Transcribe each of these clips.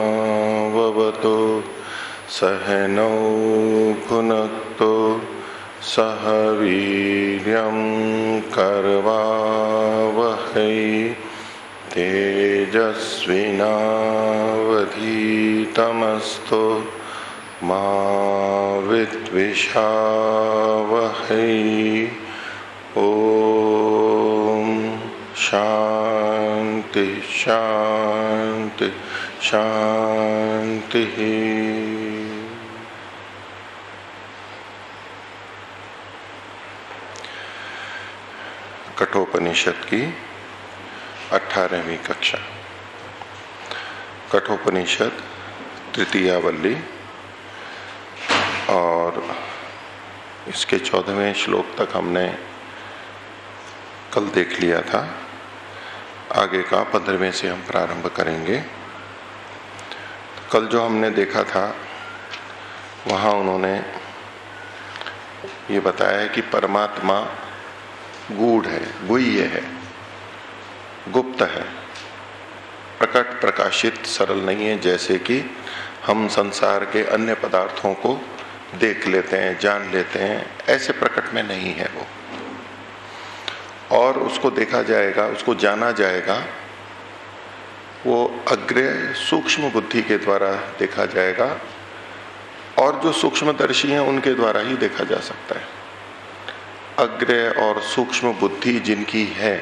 सहनाववतु सहनौ भुनक्तु सह वीर्यं करवावहै तेजस्विनावधीतमस्तु मा विद्विषावहै। ओम शांति शांति शांति। कठोपनिषद की 18वीं कक्षा। कठोपनिषद तृतीयावल्ली और इसके 14वें श्लोक तक हमने कल देख लिया था। आगे का 15वें से हम प्रारंभ करेंगे। कल जो हमने देखा था वहाँ उन्होंने ये बताया कि परमात्मा गूढ़ है, गुह्य है, गुप्त है, प्रकट प्रकाशित सरल नहीं है। जैसे कि हम संसार के अन्य पदार्थों को देख लेते हैं, जान लेते हैं, ऐसे प्रकट में नहीं है वो। और उसको देखा जाएगा, उसको जाना जाएगा, वो अग्र सूक्ष्म बुद्धि के द्वारा देखा जाएगा और जो सूक्ष्मदर्शी हैं उनके द्वारा ही देखा जा सकता है। अग्र और सूक्ष्म बुद्धि जिनकी है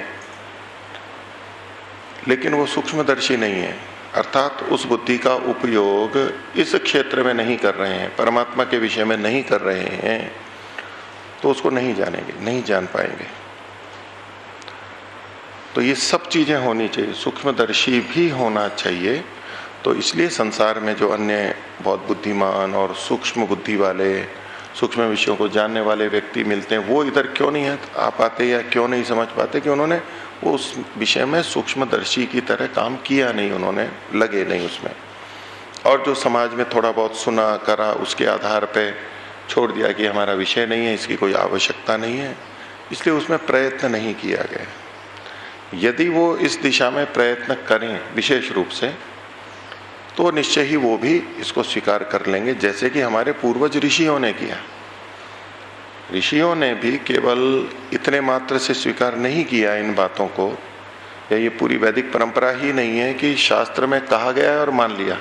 लेकिन वो सूक्ष्मदर्शी नहीं है, अर्थात उस बुद्धि का उपयोग इस क्षेत्र में नहीं कर रहे हैं, परमात्मा के विषय में नहीं कर रहे हैं, तो उसको नहीं जानेंगे, नहीं जान पाएंगे। तो ये सब चीजें होनी चाहिए, सूक्ष्मदर्शी भी होना चाहिए। तो इसलिए संसार में जो अन्य बहुत बुद्धिमान और सूक्ष्म बुद्धि वाले, सूक्ष्म विषयों को जानने वाले व्यक्ति मिलते हैं, वो इधर क्यों नहीं आ पाते या क्यों नहीं समझ पाते कि उन्होंने वो उस विषय में सूक्ष्मदर्शी की तरह काम किया नहीं, उन्होंने लगे नहीं उसमें। और जो समाज में थोड़ा बहुत सुना करा उसके आधार पे छोड़ दिया कि हमारा विषय नहीं है, इसकी कोई आवश्यकता नहीं है, इसलिए उसमें प्रयत्न नहीं किया गया। यदि वो इस दिशा में प्रयत्न करें विशेष रूप से, तो निश्चय ही वो भी इसको स्वीकार कर लेंगे, जैसे कि हमारे पूर्वज ऋषियों ने किया। ऋषियों ने भी केवल इतने मात्र से स्वीकार नहीं किया इन बातों को, या ये पूरी वैदिक परंपरा ही नहीं है कि शास्त्र में कहा गया है और मान लिया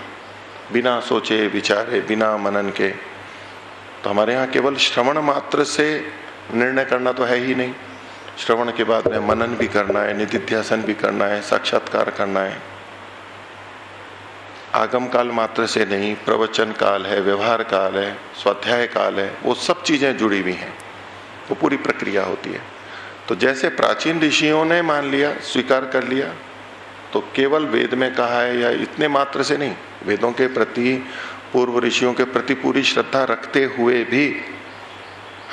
बिना सोचे विचारे, बिना मनन के। तो हमारे यहाँ केवल श्रवण मात्र से निर्णय करना तो है ही नहीं, श्रवण के बाद में मनन भी करना है, निधिध्यासन भी करना है, साक्षात्कार करना है। आगम काल मात्र से नहीं, प्रवचन काल है, व्यवहार काल है, स्वाध्याय काल है, वो सब चीजें जुड़ी हुई हैं, वो पूरी प्रक्रिया होती है। तो जैसे प्राचीन ऋषियों ने मान लिया, स्वीकार कर लिया, तो केवल वेद में कहा है या इतने मात्र से नहीं, वेदों के प्रति, पूर्व ऋषियों के प्रति पूरी श्रद्धा रखते हुए भी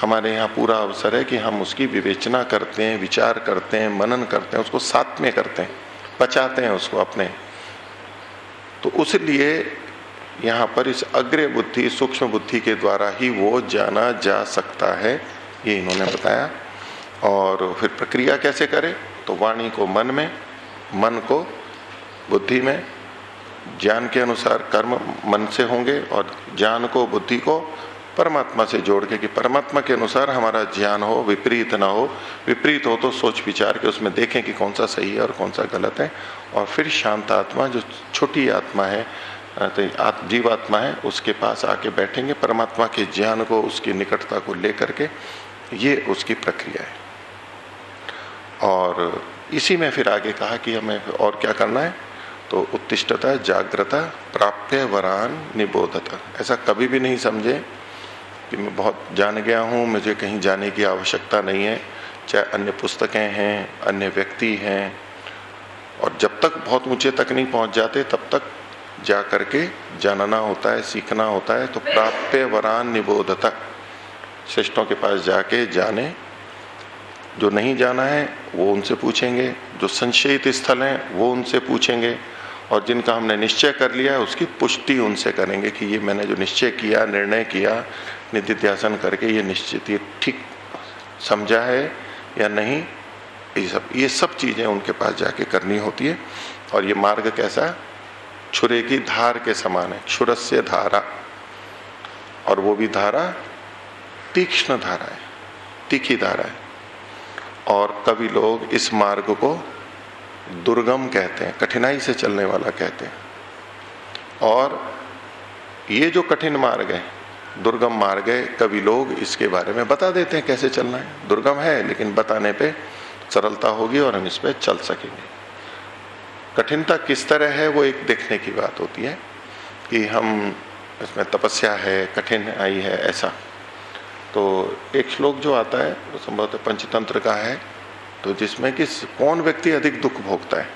हमारे यहाँ पूरा अवसर है कि हम उसकी विवेचना करते हैं, विचार करते हैं, मनन करते हैं, उसको साथ में करते हैं, पचाते हैं उसको अपने। तो उसलिए यहाँ पर इस अग्र बुद्धि, सूक्ष्म बुद्धि के द्वारा ही वो जाना जा सकता है, ये इन्होंने बताया। और फिर प्रक्रिया कैसे करें, तो वाणी को मन में, मन को बुद्धि में, ज्ञान के अनुसार कर्म मन से होंगे और ज्ञान को, बुद्धि को परमात्मा से जोड़ के, कि परमात्मा के अनुसार हमारा ज्ञान हो, विपरीत ना हो। विपरीत हो तो सोच विचार के उसमें देखें कि कौन सा सही है और कौन सा गलत है। और फिर शांत आत्मा, जो छोटी आत्मा है, जीवात्मा है, उसके पास आके बैठेंगे, परमात्मा के ज्ञान को, उसकी निकटता को लेकर के। ये उसकी प्रक्रिया है। और इसी में फिर आगे कहा कि हमें और क्या करना है, तो उत्तिष्ठता जागृता प्राप्य वरान निबोधता। ऐसा कभी भी नहीं समझे कि मैं बहुत जान गया हूँ, मुझे कहीं जाने की आवश्यकता नहीं है। चाहे अन्य पुस्तकें हैं, अन्य व्यक्ति हैं, और जब तक बहुत ऊंचे तक नहीं पहुंच जाते तब तक जा करके जानना होता है, सीखना होता है। तो प्राप्य वरान निबोधता, श्रेष्ठों के पास जाके जाने। जो नहीं जाना है वो उनसे पूछेंगे, जो संशयित स्थल हैं वो उनसे पूछेंगे, और जिनका हमने निश्चय कर लिया है उसकी पुष्टि उनसे करेंगे कि ये मैंने जो निश्चय किया, निर्णय किया निधिध्यासन करके, ये निश्चित ये ठीक समझा है या नहीं, ये सब चीजें उनके पास जाके करनी होती है। और ये मार्ग कैसा, छुरे की धार के समान है, क्षुरस्य धारा, और वो भी धारा तीक्ष्ण धारा है, तीखी धारा है। और कभी लोग इस मार्ग को दुर्गम कहते हैं, कठिनाई से चलने वाला कहते हैं। और ये जो कठिन मार्ग है, दुर्गम मार्ग है, कभी लोग इसके बारे में बता देते हैं कैसे चलना है। दुर्गम है लेकिन बताने पे सरलता होगी और हम इस पे चल सकेंगे। कठिनता किस तरह है वो एक देखने की बात होती है कि हम इसमें तपस्या है, कठिनाई है, ऐसा। तो एक श्लोक जो आता है वो संभवतः पंचतंत्र का है, तो जिसमें कि कौन व्यक्ति अधिक दुख भोगता है,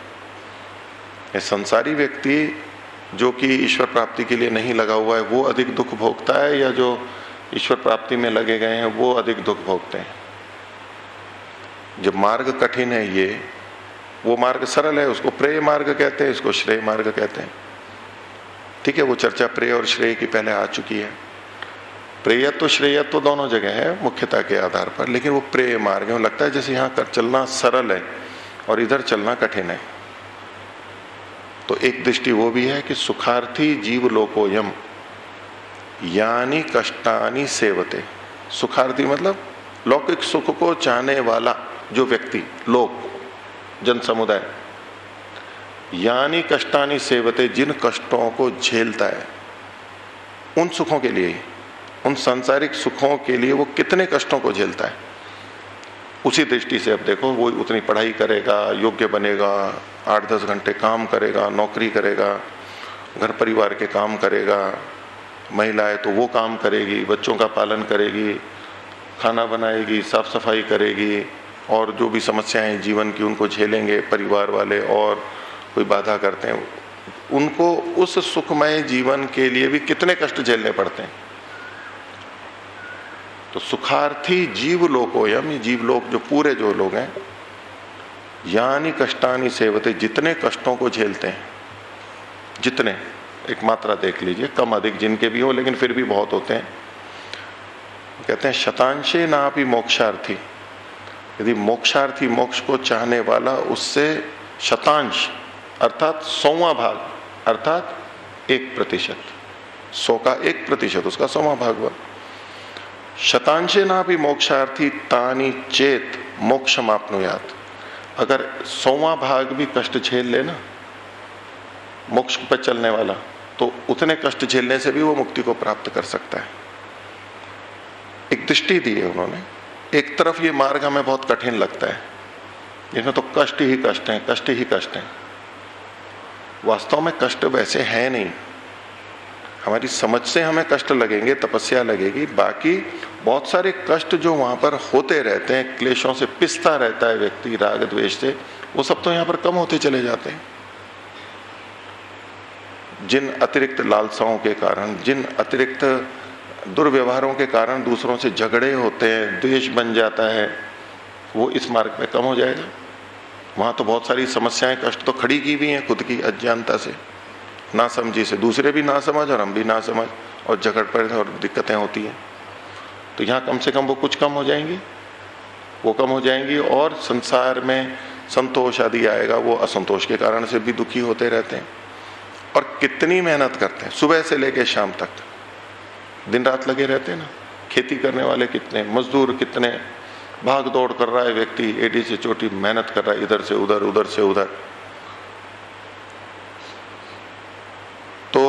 ये संसारी व्यक्ति जो कि ईश्वर प्राप्ति के लिए नहीं लगा हुआ है वो अधिक दुख भोगता है, या जो ईश्वर प्राप्ति में लगे गए हैं वो अधिक दुख भोगते हैं। जब मार्ग कठिन है ये, वो मार्ग सरल है, उसको प्रेय मार्ग कहते हैं, इसको श्रेय मार्ग कहते हैं। ठीक है, वो चर्चा प्रेय और श्रेय की पहले आ चुकी है। प्रेयत्व तो श्रेयत्व दोनों जगह है मुख्यता के आधार पर, लेकिन वो प्रेय मार्ग है। लगता है जैसे यहाँ कर चलना सरल है और इधर चलना कठिन है। तो एक दृष्टि वो भी है कि सुखार्थी जीव लोकोयम यानी कष्टानी सेवते। सुखार्थी मतलब लौकिक सुख को चाहने वाला जो व्यक्ति, लोक जन समुदाय, यानी कष्टानी सेवते, जिन कष्टों को झेलता है, उन सुखों के लिए, उन सांसारिक सुखों के लिए वो कितने कष्टों को झेलता है, उसी दृष्टि से अब देखो। वो उतनी पढ़ाई करेगा, योग्य बनेगा, 8-10 घंटे काम करेगा, नौकरी करेगा, घर परिवार के काम करेगा, महिलाएं तो वो काम करेगी, बच्चों का पालन करेगी, खाना बनाएगी, साफ सफाई करेगी, और जो भी समस्याएं जीवन की उनको झेलेंगे परिवार वाले, और कोई बाधा करते हैं उनको, उस सुखमय जीवन के लिए भी कितने कष्ट झेलने पड़ते हैं। तो सुखार्थी जीव लोकोयम, ये जीव लोक जो पूरे जो लोग हैं, यानी कष्टानी सेवते, जितने कष्टों को झेलते हैं, जितने, एक मात्रा देख लीजिए, कम अधिक जिनके भी हो लेकिन फिर भी बहुत होते हैं। कहते हैं शतांशे नापि मोक्षार्थी, यदि मोक्षार्थी मोक्ष को चाहने वाला उससे शतांश अर्थात 100वां भाग, अर्थात 1%, 100 का 1% उसका 100वां भाग हुआ। शतांशे नापि मोक्षार्थी तानी चेत मोक्षमाप्नुयात्, अगर 100वां भाग भी कष्ट झेल लेना मोक्ष पर चलने वाला, तो उतने कष्ट झेलने से भी वो मुक्ति को प्राप्त कर सकता है। एक दृष्टि दी है उन्होंने। एक तरफ ये मार्ग हमें बहुत कठिन लगता है, इसमें तो कष्ट ही कष्ट हैं, कष्ट ही कष्ट हैं। वास्तव में कष्ट वैसे है नहीं, हमारी समझ से हमें कष्ट लगेंगे, तपस्या लगेगी, बाकी बहुत सारे कष्ट जो वहां पर होते रहते हैं, क्लेशों से पिसता रहता है व्यक्ति, राग द्वेष से, वो सब तो यहाँ पर कम होते चले जाते हैं। जिन अतिरिक्त लालसाओं के कारण, जिन अतिरिक्त दुर्व्यवहारों के कारण दूसरों से झगड़े होते हैं, द्वेष बन जाता है, वो इस मार्ग में कम हो जाएगा। वहां तो बहुत सारी समस्याएं, कष्ट तो खड़ी की हुई हैं खुद की अज्ञानता से, ना समझी से, दूसरे भी ना समझ और हम भी ना समझ, और झगड़ पड़े और दिक्कतें होती हैं। तो यहाँ कम से कम वो कुछ कम हो जाएंगी, वो कम हो जाएंगी, और संसार में संतोष आदि आएगा। वो असंतोष के कारण से भी दुखी होते रहते हैं, और कितनी मेहनत करते हैं, सुबह से लेकर शाम तक दिन रात लगे रहते हैं ना। खेती करने वाले कितने, मजदूर कितने, भाग दौड़ कर रहा है व्यक्ति, एडी से चोटी मेहनत कर रहा है, इधर से उधर, उधर से उधर। तो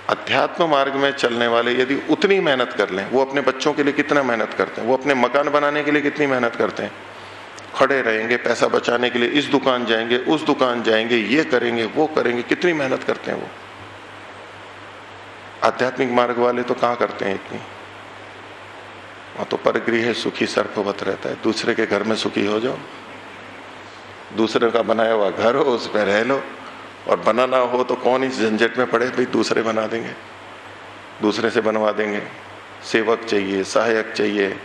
अध्यात्म मार्ग में चलने वाले यदि उतनी मेहनत कर लें, वो अपने बच्चों के लिए कितना मेहनत करते हैं, वो अपने मकान बनाने के लिए कितनी मेहनत करते हैं, खड़े रहेंगे पैसा बचाने के लिए, इस दुकान जाएंगे, उस दुकान जाएंगे, ये करेंगे, वो करेंगे, कितनी मेहनत करते हैं वो। आध्यात्मिक मार्ग वाले तो कहाँ करते हैं इतनी। वहां तो परगृह सुखी सर्पवत रहता है, दूसरे के घर में सुखी हो जाओ, दूसरे का बनाया हुआ घर हो उस पर रह लो, और बनाना हो तो कौन इस झंझट में पड़े, भाई दूसरे बना देंगे, दूसरे से बनवा देंगे। सेवक चाहिए, सहायक चाहिए,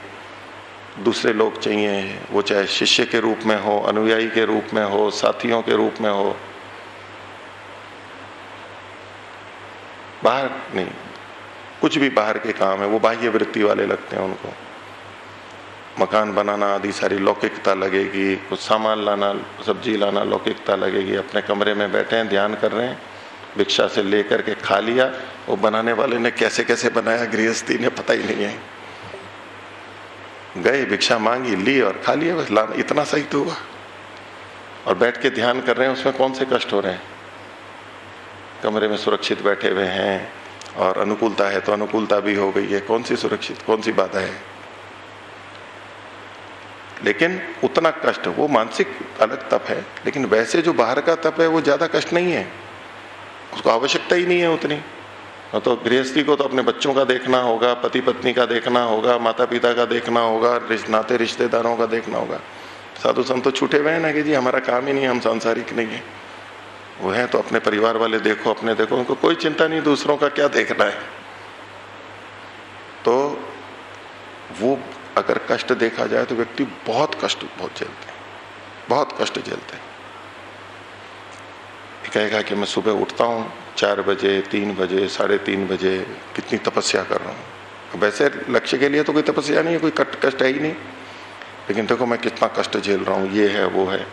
दूसरे लोग चाहिए, वो चाहे शिष्य के रूप में हो, अनुयायी के रूप में हो, साथियों के रूप में हो। बाहर नहीं, कुछ भी बाहर के काम है वो बाह्य वृत्ति वाले लगते हैं उनको। मकान बनाना आदि सारी लौकिकता लगेगी, कुछ सामान लाना, सब्जी लाना लौकिकता लगेगी। अपने कमरे में बैठे हैं, ध्यान कर रहे हैं, भिक्षा से लेकर के खा लिया, वो बनाने वाले ने कैसे कैसे बनाया गृहस्थी ने पता ही नहीं है। गए, भिक्षा मांगी, ली और खा लिया, बस लाना, इतना सही तो हुआ। और बैठ के ध्यान कर रहे हैं, उसमें कौन से कष्ट हो रहे हैं। कमरे में सुरक्षित बैठे हुए हैं और अनुकूलता है तो अनुकूलता भी हो गई है, कौन सी सुरक्षित, कौन सी बाधा है। लेकिन उतना कष्ट, वो मानसिक अलग तप है, लेकिन वैसे जो बाहर का तप है वो ज्यादा कष्ट नहीं है, उसको आवश्यकता ही नहीं है उतनी। तो गृहस्थी को तो अपने बच्चों का देखना होगा, पति पत्नी का देखना होगा, माता पिता का देखना होगा, नाते रिश्तेदारों का देखना होगा। साधु संत तो छूटे हुए हैं ना कि जी हमारा काम ही नहीं, हम सांसारिक नहीं है। वो है तो अपने परिवार वाले देखो, अपने देखो, उनको कोई चिंता नहीं दूसरों का क्या देखना है। तो वो अगर कष्ट देखा जाए तो व्यक्ति बहुत कष्ट बहुत झेलते हैं, बहुत कष्ट झेलते हैं। कहेगा कि मैं सुबह उठता हूँ 4 बजे, 3 बजे, 3:30 बजे, कितनी तपस्या कर रहा हूँ। वैसे लक्ष्य के लिए तो कोई तपस्या नहीं है, कोई कष्ट है ही नहीं, लेकिन देखो मैं कितना कष्ट झेल रहा हूँ, ये है वो है।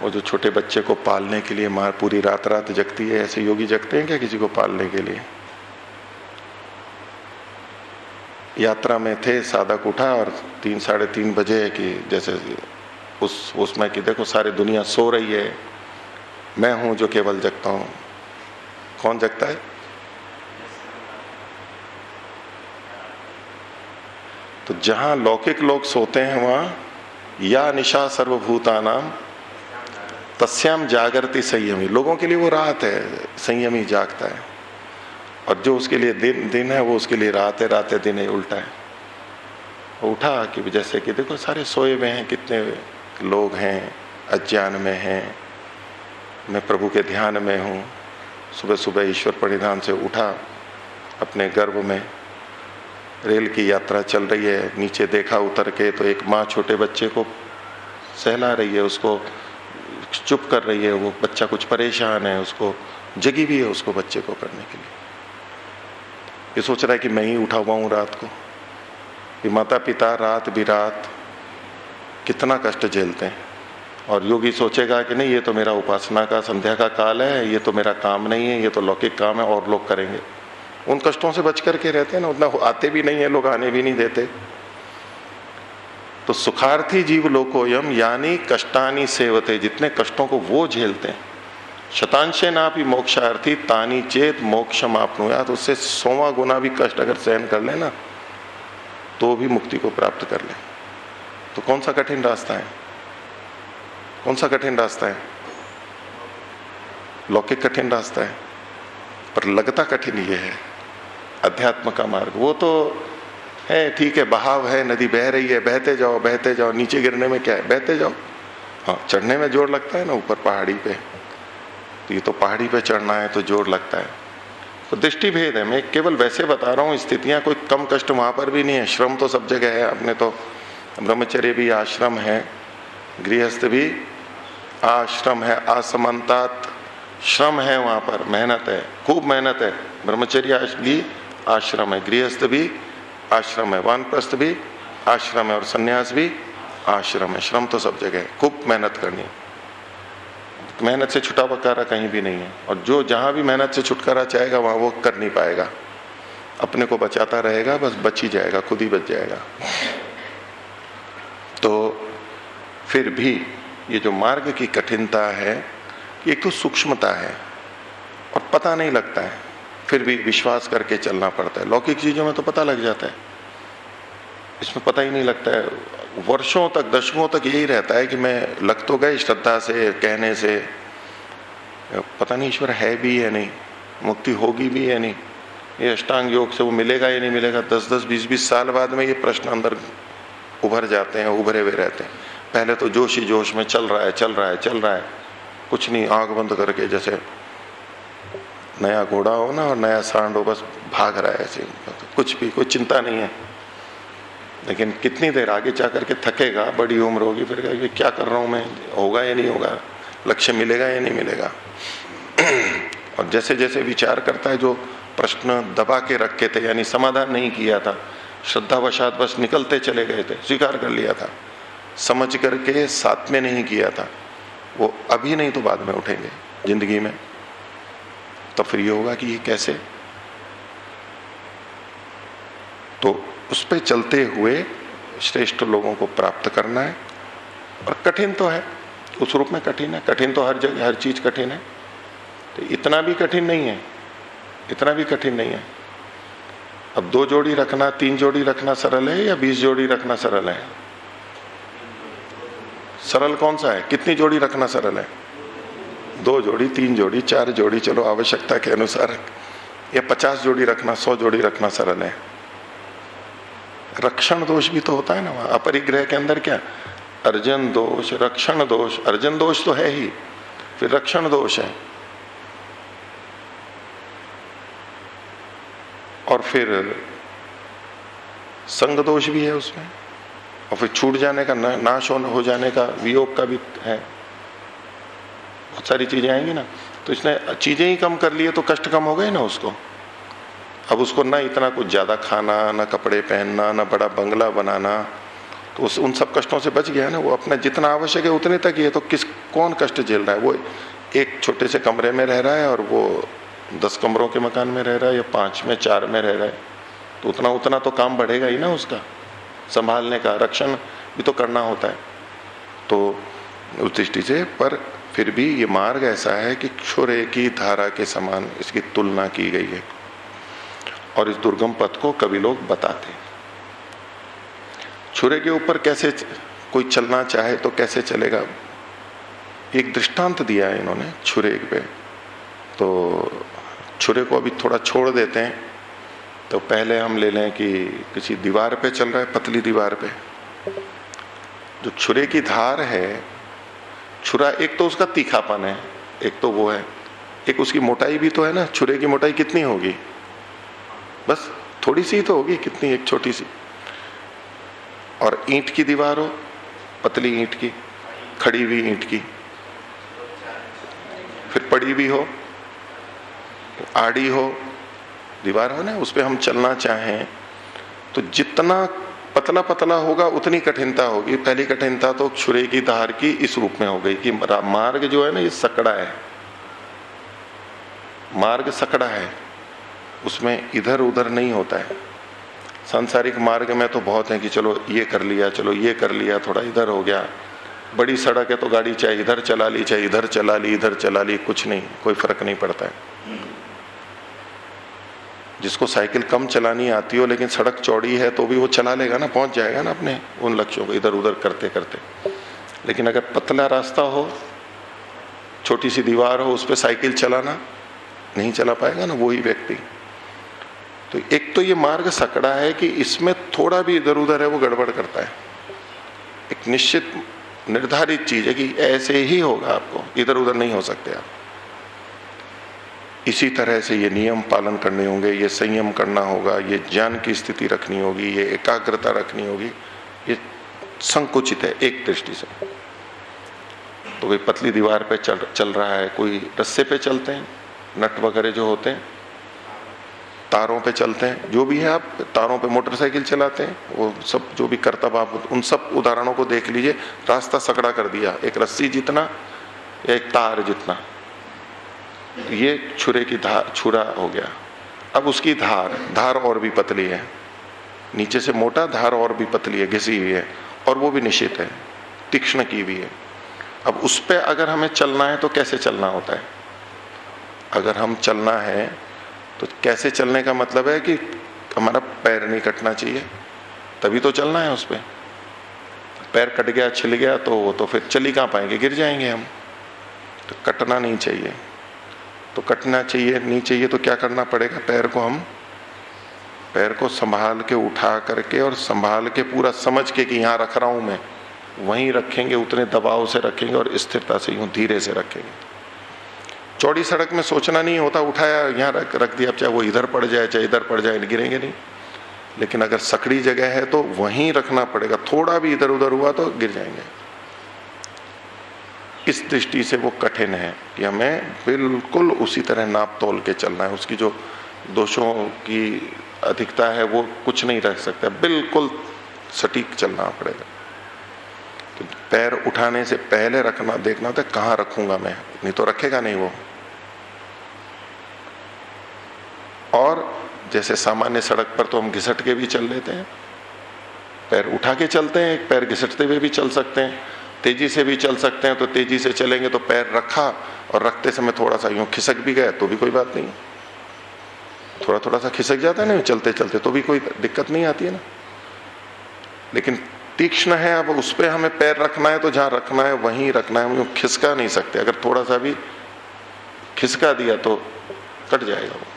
वो जो छोटे बच्चे को पालने के लिए माँ पूरी रात रात जगती है, ऐसे योगी जगते हैं क्या किसी को पालने के लिए। यात्रा में थे, साधक उठा और 3-3:30 बजे कि जैसे उसमें कि देखो सारी दुनिया सो रही है, मैं हूं जो केवल जगता हूं। कौन जगता है? तो जहां लौकिक लोग सोते हैं वहां या निशा सर्वभूतानाम तस्याम जागृति संयमी, लोगों के लिए वो रात है, संयमी जागता है। और जो उसके लिए दिन है वो उसके लिए रात है, रात है दिन है, उल्टा है। वो उठा कि जैसे कि देखो सारे सोए हुए हैं, कितने लोग हैं अज्ञान में हैं, मैं प्रभु के ध्यान में हूँ। सुबह सुबह ईश्वर परिधान से उठा, अपने गर्भ में रेल की यात्रा चल रही है, नीचे देखा उतर के तो एक माँ छोटे बच्चे को सहला रही है, उसको चुप कर रही है। वो बच्चा कुछ परेशान है, उसको जगी भी है उसको बच्चे को करने के लिए। ये सोच रहा है कि मैं ही उठा हुआ हूँ रात को। कि माता पिता रात बिरात कितना कष्ट झेलते हैं। और योगी सोचेगा कि नहीं ये तो मेरा उपासना का संध्या का काल है, ये तो मेरा काम नहीं है, ये तो लौकिक काम है और लोग करेंगे। उन कष्टों से बच करके रहते हैं ना, उतना आते भी नहीं है, लोग आने भी नहीं देते। तो सुखार्थी जीव लोकोयम यानी कष्टानी सेवते, जितने कष्टों को वो झेलते हैं। शतांशे ना भी मोक्षार्थी तानी चेत मोक्षम आपनुयात, उससे 100वां गुना भी कष्ट अगर सहन कर ले ना तो भी मुक्ति को प्राप्त कर ले। तो कौन सा कठिन रास्ता है? कौन सा कठिन रास्ता है? लौकिक कठिन रास्ता है, पर लगता कठिन ये है अध्यात्म का मार्ग। वो तो है ठीक है, बहाव है, नदी बह रही है, बहते जाओ बहते जाओ, नीचे गिरने में क्या है, बहते जाओ। हाँ, चढ़ने में जोर लगता है ना ऊपर पहाड़ी पे, तो ये तो पहाड़ी पे चढ़ना है तो जोर लगता है। तो दृष्टि भेद है, मैं केवल वैसे बता रहा हूँ। स्थितियां कोई कम कष्ट वहां पर भी नहीं है, श्रम तो सब जगह है। अपने तो ब्रह्मचर्य भी आश्रम है, गृहस्थ भी आश्रम है, असमानतात श्रम है, वहां पर मेहनत है, खूब मेहनत है। ब्रह्मचर्य भी आश्रम है, गृहस्थ भी आश्रम है, वानप्रस्थ भी आश्रम है और सन्यास भी आश्रम है। श्रम तो सब जगह है, खूब मेहनत करनी है। मेहनत से छुटकारा कहीं भी नहीं है। और जो जहां भी मेहनत से छुटकारा चाहेगा वहां वो कर नहीं पाएगा, अपने को बचाता रहेगा, बस बच ही जाएगा, खुद ही बच जाएगा। तो फिर भी ये जो मार्ग की कठिनता है, एक तो सूक्ष्मता है और पता नहीं लगता है, फिर भी विश्वास करके चलना पड़ता है। लौकिक चीजों में तो पता लग जाता है, इसमें पता ही नहीं लगता है, वर्षों तक दशकों तक यही रहता है कि मैं लग तो गए श्रद्धा से, कहने से, पता नहीं ईश्वर है भी या नहीं, मुक्ति होगी भी या नहीं, ये अष्टांग योग से वो मिलेगा या नहीं मिलेगा। 10-10, 20-20 साल बाद में ये प्रश्न अंदर उभर जाते हैं, उभरे हुए रहते हैं। पहले तो जोश ही जोश में चल रहा है, कुछ नहीं, आंख बंद करके जैसे नया घोड़ा हो ना और नया सांड हो, बस भाग रहा है ऐसे, कुछ भी कोई चिंता नहीं है। लेकिन कितनी देर आगे जा करके थकेगा, बड़ी उम्र होगी, फिर कहेगा क्या कर रहा हूँ मैं, होगा या नहीं होगा, लक्ष्य मिलेगा या नहीं मिलेगा। और जैसे जैसे विचार करता है, जो प्रश्न दबा के रखे थे यानी समाधान नहीं किया था, श्रद्धावशात बस निकलते चले गए थे, स्वीकार कर लिया था, समझ करके साथ में नहीं किया था, वो अभी नहीं तो बाद में उठेंगे जिंदगी में। तो फिर ये होगा कि ये कैसे, तो उस पे चलते हुए श्रेष्ठ लोगों को प्राप्त करना है। और कठिन तो है, उस रूप में कठिन है, कठिन तो हर जगह, हर चीज कठिन है, तो इतना भी कठिन नहीं है, इतना भी कठिन नहीं है। अब 2 जोड़ी रखना, 3 जोड़ी रखना सरल है या 20 जोड़ी रखना सरल है? सरल कौन सा है? कितनी जोड़ी रखना सरल है? 2 जोड़ी, 3 जोड़ी, 4 जोड़ी, चलो आवश्यकता के अनुसार, या 50 जोड़ी रखना, 100 जोड़ी रखना सरल है? रक्षण दोष भी तो होता है ना वहां, अपरिग्रह के अंदर क्या, अर्जन दोष, रक्षण दोष, अर्जन दोष तो है ही, फिर रक्षण दोष है, और फिर संग दोष भी है उसमें, और फिर छूट जाने का, नाश हो जाने का, वियोग का भी है, बहुत सारी चीजें आएंगी ना। तो इसने चीजें ही कम कर लिए तो कष्ट कम हो गए ना उसको। अब उसको ना इतना कुछ ज्यादा खाना, ना कपड़े पहनना, ना बड़ा बंगला बनाना, तो उन सब कष्टों से बच गया ना। वो अपना जितना आवश्यक है उतने तक ही है, तो कौन कष्ट झेल रहा है? वो एक छोटे से कमरे में रह रहा है और वो 10 कमरों के मकान में रह रहा है, या 5 में, 4 में रह रहा है, तो उतना तो काम बढ़ेगा ही ना उसका, संभालने का, रक्षण भी तो करना होता है। तो उस दृष्टि से, पर फिर भी ये मार्ग ऐसा है कि क्षुरे की धारा के समान इसकी तुलना की गई है, और इस दुर्गम पथ को कवि लोग बताते हैं। छुरे के ऊपर कैसे कोई चलना चाहे तो कैसे चलेगा, एक दृष्टांत दिया है इन्होंने छुरे पे। तो छुरे को अभी थोड़ा छोड़ देते हैं, तो पहले हम ले लें कि किसी दीवार पे चल रहा है, पतली दीवार पे, जो छुरे की धार है, छुरा एक तो उसका तीखापन है, एक तो वो है, एक उसकी मोटाई भी तो है ना। छुरे की मोटाई कितनी होगी? बस थोड़ी सी तो होगी, कितनी, एक छोटी सी। और ईंट की दीवार हो, पतली ईंट की, खड़ी हुई ईंट की, फिर पड़ी भी हो, आड़ी हो, दीवार हो ना, उस पर हम चलना चाहें तो जितना पतला पतला होगा उतनी कठिनता होगी। पहली कठिनता तो छुरे की धार की इस रूप में हो गई कि मार्ग जो है ना, ये सकड़ा है, मार्ग सकड़ा है, उसमें इधर उधर नहीं होता है। सांसारिक मार्ग में तो बहुत है कि चलो ये कर लिया, चलो ये कर लिया, थोड़ा इधर हो गया। बड़ी सड़क है तो गाड़ी चाहे इधर चला ली, चाहे इधर चला ली, इधर चला ली, कुछ नहीं, कोई फर्क नहीं पड़ता है। जिसको साइकिल कम चलानी आती हो लेकिन सड़क चौड़ी है तो भी वो चला लेगा ना, पहुंच जाएगा ना अपने उन लक्ष्यों को इधर उधर करते करते। लेकिन अगर पतला रास्ता हो, छोटी सी दीवार हो, उस पर साइकिल चलाना नहीं चला पाएगा ना वही व्यक्ति। तो एक तो ये मार्ग सकड़ा है कि इसमें थोड़ा भी इधर उधर है वो गड़बड़ करता है। एक निश्चित निर्धारित चीज है कि ऐसे ही होगा, आपको इधर उधर नहीं हो सकते आप। इसी तरह से ये नियम पालन करने होंगे, ये संयम करना होगा, ये ज्ञान की स्थिति रखनी होगी, ये एकाग्रता रखनी होगी। ये संकुचित है एक दृष्टि से। तो कोई पतली दीवार पे चल रहा है, कोई रस्से पे चलते हैं, नट वगैरह जो होते हैं, तारों पे चलते हैं, जो भी है, आप तारों पे मोटरसाइकिल चलाते हैं, वो सब जो भी करतब, आप उन सब उदाहरणों को देख लीजिए। रास्ता सकड़ा कर दिया, एक रस्सी जितना या एक तार जितना, ये छुरे की धार, छुरा हो गया। अब उसकी धार और भी पतली है, नीचे से मोटा, धार और भी पतली है, घिसी हुई है, और वो भी निश्चित है, तीक्ष्ण की भी है। अब उस पे अगर हमें चलना है तो कैसे चलना होता है? अगर हम चलना है तो कैसे चलने का मतलब है कि हमारा पैर नहीं कटना चाहिए, तभी तो चलना है उस पर। पैर कट गया, छिल गया तो वो तो फिर चल ही कहाँ पाएंगे, गिर जाएंगे हम। तो कटना नहीं चाहिए। तो कटना चाहिए नहीं चाहिए तो क्या करना पड़ेगा, पैर को संभाल के उठा करके और संभाल के पूरा समझ के कि यहाँ रख रहा हूं मैं, वहीं रखेंगे, उतने दबाव से रखेंगे और स्थिरता से यूं धीरे से रखेंगे। चौड़ी सड़क में सोचना नहीं होता, उठाया यहाँ रख दिया, चाहे वो इधर पड़ जाए चाहे इधर पड़ जाए, गिरेंगे नहीं। लेकिन अगर सकड़ी जगह है तो वहीं रखना पड़ेगा, थोड़ा भी इधर उधर हुआ तो गिर जाएंगे। इस दृष्टि से वो कठिन है कि हमें बिल्कुल उसी तरह नाप तोल के चलना है। उसकी जो दोषों की अधिकता है वो कुछ नहीं रख सकता, बिल्कुल सटीक चलना पड़ेगा। तो पैर उठाने से पहले रखना, देखना होता है कहाँ रखूंगा मैं, नहीं तो रखेगा नहीं वो। और जैसे सामान्य सड़क पर तो हम घिसट के भी चल लेते हैं, पैर उठा के चलते हैं, एक पैर घिसटते हुए भी चल सकते हैं, तेजी से भी चल सकते हैं। तो तेजी से चलेंगे तो पैर रखा और रखते समय थोड़ा सा यूं खिसक भी गया तो भी कोई बात नहीं, थोड़ा सा खिसक जाता है ना चलते चलते तो भी कोई दिक्कत नहीं आती है ना। लेकिन तीक्ष्ण है, अब उस पर हमें पैर रखना है तो जहां रखना है वहीं रखना है, हम खिसका नहीं सकते। अगर थोड़ा सा भी खिसका दिया तो कट जाएगा वो।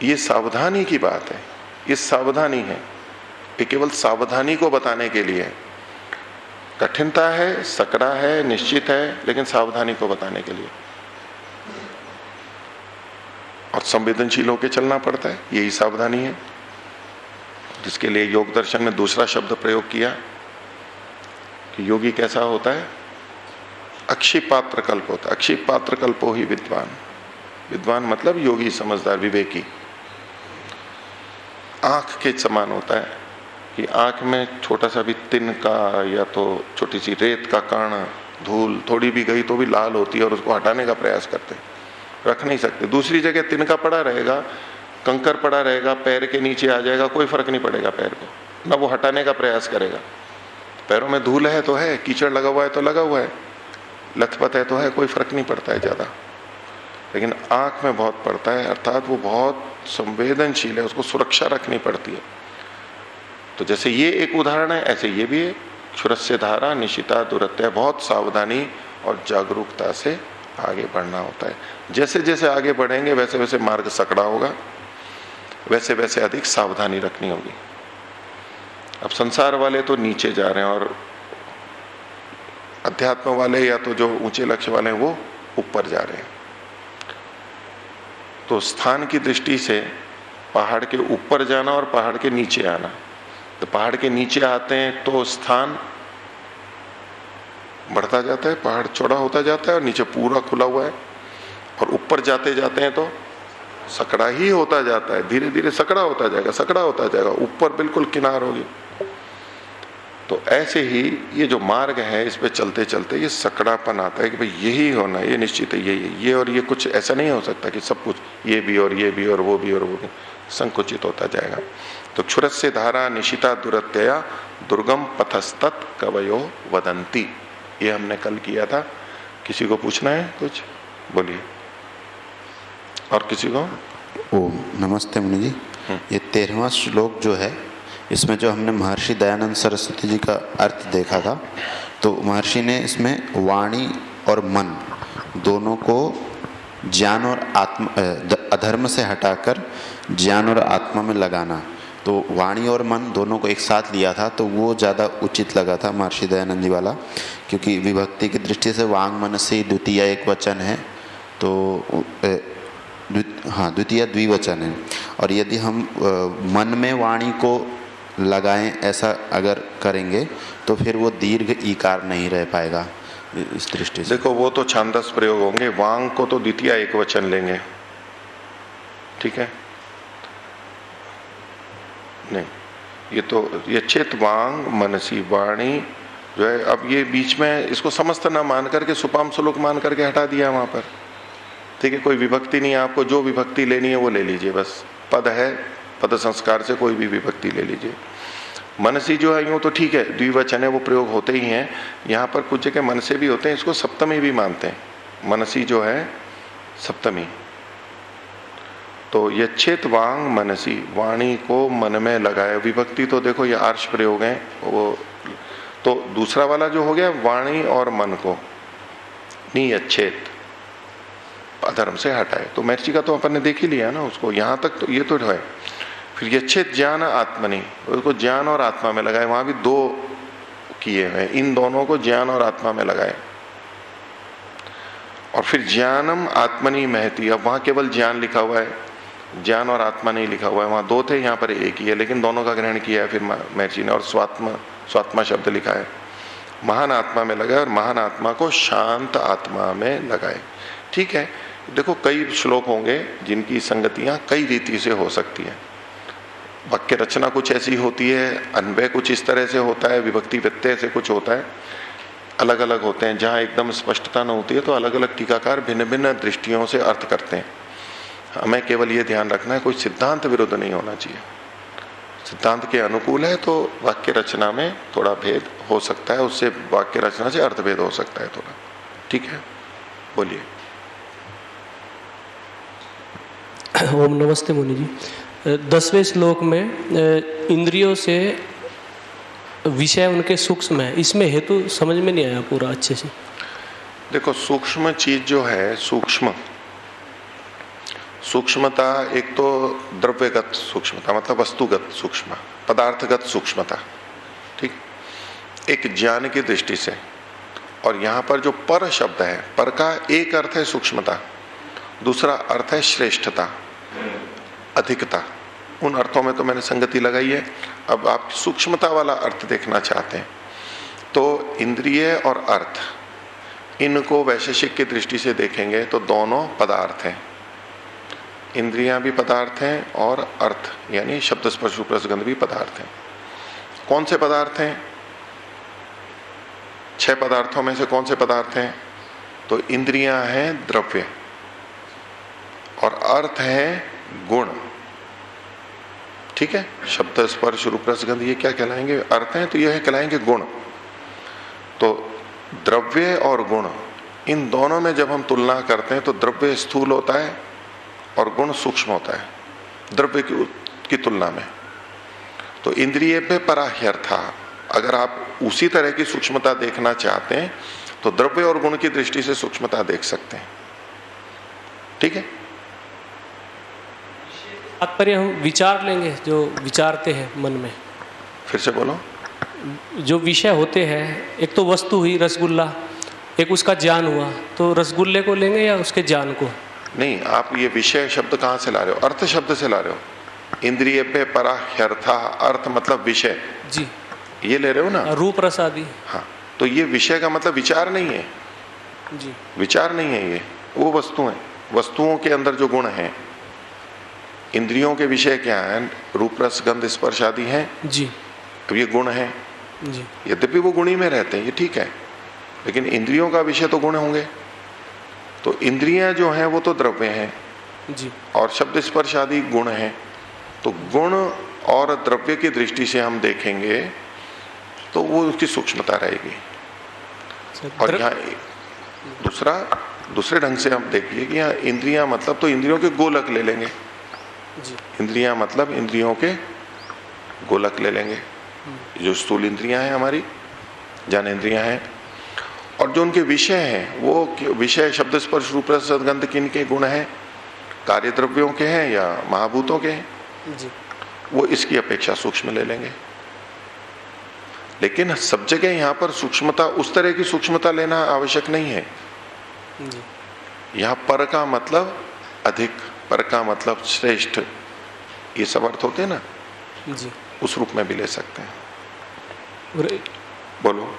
ये सावधानी की बात है, ये सावधानी है, ये केवल सावधानी को बताने के लिए है। कठिनता है, सकड़ा है, निश्चित है, लेकिन सावधानी को बताने के लिए। और संवेदनशील होकर चलना पड़ता है, यही सावधानी है, जिसके लिए योग दर्शन में दूसरा शब्द प्रयोग किया कि योगी कैसा होता है, अक्षिपात्र कल्प होता है। अक्षिपात्र कल्पो ही विद्वान। विद्वान मतलब योगी, समझदार, विवेकी। आंख के समान होता है कि आंख में छोटा सा भी तिनका या तो छोटी सी रेत का कण, धूल थोड़ी भी गई तो भी लाल होती है और उसको हटाने का प्रयास करते हैं, रख नहीं सकते। दूसरी जगह तिनका पड़ा रहेगा, कंकर पड़ा रहेगा, पैर के नीचे आ जाएगा, कोई फर्क नहीं पड़ेगा पैर को, ना वो हटाने का प्रयास करेगा। पैरों में धूल है तो है, कीचड़ लगा हुआ है तो लगा हुआ है, लथपथ है तो है, कोई फर्क नहीं पड़ता है ज्यादा। लेकिन आंख में बहुत पड़ता है, अर्थात वो बहुत संवेदनशील है, उसको सुरक्षा रखनी पड़ती है। तो जैसे ये एक उदाहरण है, ऐसे ये भी है। क्षुरस्य धारा निशिता दुरत्य, बहुत सावधानी और जागरूकता से आगे बढ़ना होता है। जैसे जैसे आगे बढ़ेंगे वैसे वैसे मार्ग सकड़ा होगा, वैसे वैसे अधिक सावधानी रखनी होगी। अब संसार वाले तो नीचे जा रहे हैं और अध्यात्म वाले या तो जो ऊंचे लक्ष्य वाले हैं वो ऊपर जा रहे हैं। तो स्थान की दृष्टि से पहाड़ के ऊपर जाना और पहाड़ के नीचे आना, तो पहाड़ के नीचे आते हैं तो स्थान बढ़ता जाता है, पहाड़ चौड़ा होता जाता है और नीचे पूरा खुला हुआ है। और ऊपर जाते जाते हैं तो सकड़ा ही होता जाता है, धीरे धीरे सकड़ा होता जाएगा, सकड़ा होता जाएगा, ऊपर बिल्कुल किनार होगी। तो ऐसे ही ये जो मार्ग है, इस पे चलते चलते ये सकड़ापन आता है कि भाई यही होना, ये निश्चित है, ये और ये कुछ ऐसा नहीं हो सकता कि सब कुछ ये भी और ये भी और वो भी और वो भी, संकुचित होता जाएगा। तो क्षुरस्य धारा निशिता दुरत्यया दुर्गम पथस्तत् कवयो वदंती, ये हमने कल किया था। किसी को पूछना है कुछ, बोलिए। और किसी को? ओम नमस्ते मुनि जी। ये 13वां श्लोक जो है, इसमें जो हमने महर्षि दयानंद सरस्वती जी का अर्थ देखा था, तो महर्षि ने इसमें वाणी और मन दोनों को ज्ञान और आत्मा, अधर्म से हटाकर ज्ञान और आत्मा में लगाना, तो वाणी और मन दोनों को एक साथ लिया था, तो वो ज़्यादा उचित लगा था महर्षि दयानंद जी वाला। क्योंकि विभक्ति की दृष्टि से वांग मनसी द्वितीय एक वचन है, तो द्वितीय द्विवचन है। और यदि हम मन में वाणी को लगाएं, ऐसा अगर करेंगे तो फिर वो दीर्घ ईकार नहीं रह पाएगा इस दृष्टि से। देखो वो तो छांदस प्रयोग होंगे, वांग को तो द्वितीय एक वचन लेंगे, ठीक है? नहीं, ये चेत वांग मनसी वाणी जो है, अब ये बीच में इसको समस्त ना मान करके सुपाम सुलुक मान करके हटा दिया वहां पर, ठीक है? कोई विभक्ति नहीं है, आपको जो विभक्ति लेनी है वो ले लीजिए, बस पद है, पद संस्कार से कोई भी विभक्ति ले लीजिए। मनसी जो है यूं तो ठीक है, द्विवचन है, वो प्रयोग होते ही हैं। यहाँ पर कुछ जगह मन से भी होते हैं, इसको सप्तमी भी मानते हैं। मनसी जो है सप्तमी, तो यच्छेत वांग मनसी, वाणी को मन में लगाए। विभक्ति तो देखो ये आर्ष प्रयोग है वो, तो दूसरा वाला जो हो गया वाणी और मन को नियच्छेत, अधर्म से हटाए। तो महर्षि का तो अपन ने देख ही लिया ना उसको, यहां तक तो ये तो है। फिर यच्छेत ज्ञान आत्मनि, उसको ज्ञान और आत्मा में लगाए। वहां भी दो किए हैं, इन दोनों को ज्ञान और आत्मा में लगाए। और फिर ज्ञानम आत्मनि महती, अब वहां केवल ज्ञान लिखा हुआ है, ज्ञान और आत्मा नहीं लिखा हुआ है। वहां दो थे, यहाँ पर एक ही है, लेकिन दोनों का ग्रहण किया है फिर महर्षि ने। और स्वात्मा शब्द लिखा है, महान आत्मा में लगाए और महान आत्मा को शांत आत्मा में लगाए। ठीक है, देखो कई श्लोक होंगे जिनकी संगतियां कई रीति से हो सकती है। वाक्य रचना कुछ ऐसी होती है, अन्वय कुछ इस तरह से होता है, विभक्ति व्यत्यय से कुछ होता है, अलग अलग होते हैं। जहाँ एकदम स्पष्टता न होती है तो अलग अलग टीकाकार भिन्न भिन्न दृष्टियों से अर्थ करते हैं। हमें केवल ये ध्यान रखना है कोई सिद्धांत विरुद्ध नहीं होना चाहिए। सिद्धांत के अनुकूल है तो वाक्य रचना में थोड़ा भेद हो सकता है, उससे वाक्य रचना से अर्थ भेद हो सकता है थोड़ा। ठीक है, बोलिए। ओम नमस्ते मुनि जी। 10वें श्लोक में इंद्रियों से विषय उनके सूक्ष्म है, इसमें हेतु समझ में नहीं आया पूरा अच्छे से। देखो सूक्ष्म चीज जो है, सूक्ष्मता एक तो द्रव्यगत सूक्ष्मता मतलब वस्तुगत सूक्ष्म, पदार्थगत सूक्ष्मता, ठीक, एक ज्ञान की दृष्टि से। और यहाँ पर जो पर शब्द है, पर का एक अर्थ है सूक्ष्मता, दूसरा अर्थ है श्रेष्ठता, अधिकता। उन अर्थों में तो मैंने संगति लगाई है। अब आप सूक्ष्मता वाला अर्थ देखना चाहते हैं तो इंद्रिय और अर्थ, इनको वैशेषिक की दृष्टि से देखेंगे तो दोनों पदार्थ हैं। इंद्रियां भी पदार्थ हैं और अर्थ यानी शब्द स्पर्श रूप रस गंध भी पदार्थ हैं। कौन से पदार्थ हैं? 6 पदार्थों में से कौन से पदार्थ हैं? तो इंद्रियां हैं द्रव्य और अर्थ है गुण। ठीक है, शब्द स्पर्श रूप रस गंध ये क्या कहलाएंगे? अर्थ हैं, तो ये कहलाएंगे गुण। तो द्रव्य और गुण, इन दोनों में जब हम तुलना करते हैं तो द्रव्य स्थूल होता है और गुण सूक्ष्म होता है द्रव्य की तुलना में। तो इंद्रिय पे पराह्यर्था, अगर आप उसी तरह की सूक्ष्मता देखना चाहते हैं तो द्रव्य और गुण की दृष्टि से सूक्ष्मता देख सकते हैं। ठीक है, तात्पर्य हम विचार लेंगे, जो विचारते हैं मन में। फिर से बोलो। जो विषय होते हैं, एक तो वस्तु हुई रसगुल्ला, एक उसका ज्ञान हुआ, तो रसगुल्ले को लेंगे या उसके ज्ञान को? नहीं, आप ये विषय शब्द कहाँ से ला रहे हो? अर्थ शब्द से ला रहे हो। इंद्रिय पे पराह्यर्था, अर्थ मतलब विषय जी, ये ले रहे हो ना, रूप रस आदि। हाँ, तो ये विषय का मतलब विचार नहीं है जी, विचार नहीं है, ये वो वस्तु है। वस्तुओं के अंदर जो गुण है, इंद्रियों के विषय क्या है? रूप रस गंध स्पर्श आदि हैं जी। अब ये गुण है जी, यद्यपि वो गुणी में रहते हैं, ये ठीक है, लेकिन इंद्रियों का विषय तो गुण होंगे। तो इंद्रियां जो हैं वो तो द्रव्य हैं जी, और शब्द स्पर्श आदि गुण हैं। तो गुण और द्रव्य की दृष्टि से हम देखेंगे तो वो उसकी सूक्ष्मता रहेगी। और यहाँ दूसरे ढंग से हम देखिए कि यहाँ इंद्रियां मतलब तो इंद्रियों के गोलक ले लेंगे जी। इंद्रियां मतलब इंद्रियों के गोलक ले लेंगे। जो स्थूल इंद्रियां हैं हमारी, ज्ञानेंद्रियां हैं, और जो उनके विषय हैं वो विषय शब्द स्पर्श रूप रस गंध किन के गुण हैं? कार्य द्रव्यों के हैं या महाभूतों के हैं जी। वो इसकी अपेक्षा सूक्ष्म ले लेंगे। लेकिन सब जगह यहाँ पर सूक्ष्मता, उस तरह की सूक्ष्मता लेना आवश्यक नहीं है जी। यहाँ पर का मतलब अधिक, पर का मतलब श्रेष्ठ, ये सब अर्थ होते हैं ना जी, उस रूप में भी ले सकते हैं। और बोलो।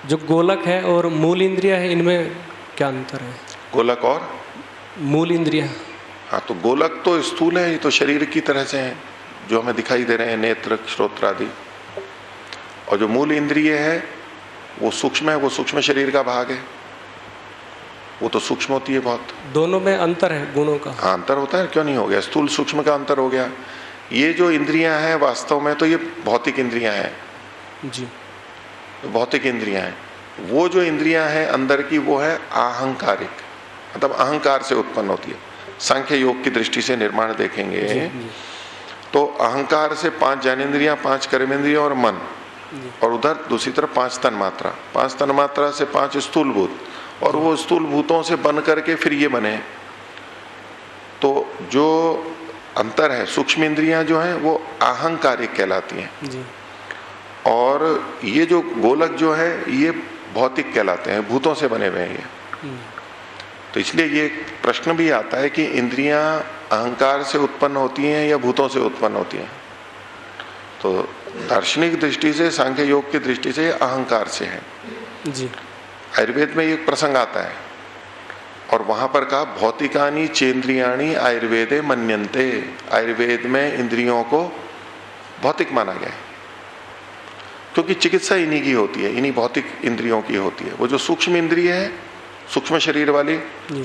जो गोलक है और मूल इंद्रिया है, इनमें क्या अंतर है? गोलक और मूल इंद्रिया? हाँ, तो गोलक तो स्थूल है, ये तो शरीर की तरह से हैं जो हमें दिखाई दे रहे हैं, नेत्र श्रोत्र आदि। और जो मूल इंद्रिय है वो सूक्ष्म है, वो सूक्ष्म शरीर का भाग है, वो तो सूक्ष्म होती है बहुत। दोनों में अंतर है गुणों का? हाँ, अंतर होता है, क्यों नहीं हो गया? स्थूल सूक्ष्म का अंतर हो गया। ये जो इंद्रियां हैं वास्तव में तो ये भौतिक इंद्रियां हैं जी, भौतिक इंद्रियां हैं। वो जो इंद्रियां हैं अंदर की वो है आहंकारिक, मतलब अहंकार से उत्पन्न होती है। सांख्य योग की दृष्टि से निर्माण देखेंगे जी। तो अहंकार से 5 ज्ञानेंद्रियां, 5 कर्मेंद्रियां और मन, और उधर दूसरी तरफ 5 तन्मात्रा, 5 तन्मात्रा से 5 स्थूल भूत, और वो स्थूल भूतों से बन करके फिर ये बने। तो जो अंतर है, सूक्ष्म इंद्रियां जो हैं वो अहंकारिक कहलाती हैं जी। और ये जो गोलक जो है ये भौतिक कहलाते हैं, भूतों से बने हुए हैं ये। तो इसलिए ये प्रश्न भी आता है कि इंद्रियां अहंकार से उत्पन्न होती हैं या भूतों से उत्पन्न होती हैं। तो दार्शनिक दृष्टि से, सांख्य योग की दृष्टि से अहंकार से है जी। आयुर्वेद में एक प्रसंग आता है और वहां पर कहा भौतिकानि चेन्द्रियाणि आयुर्वेदे मन्यन्ते। आयुर्वेद में इंद्रियों को भौतिक माना गया है क्योंकि चिकित्सा इन्हीं की होती है, इन्हीं भौतिक इंद्रियों की होती है। वो जो सूक्ष्म इंद्रिय है, सूक्ष्म शरीर वाली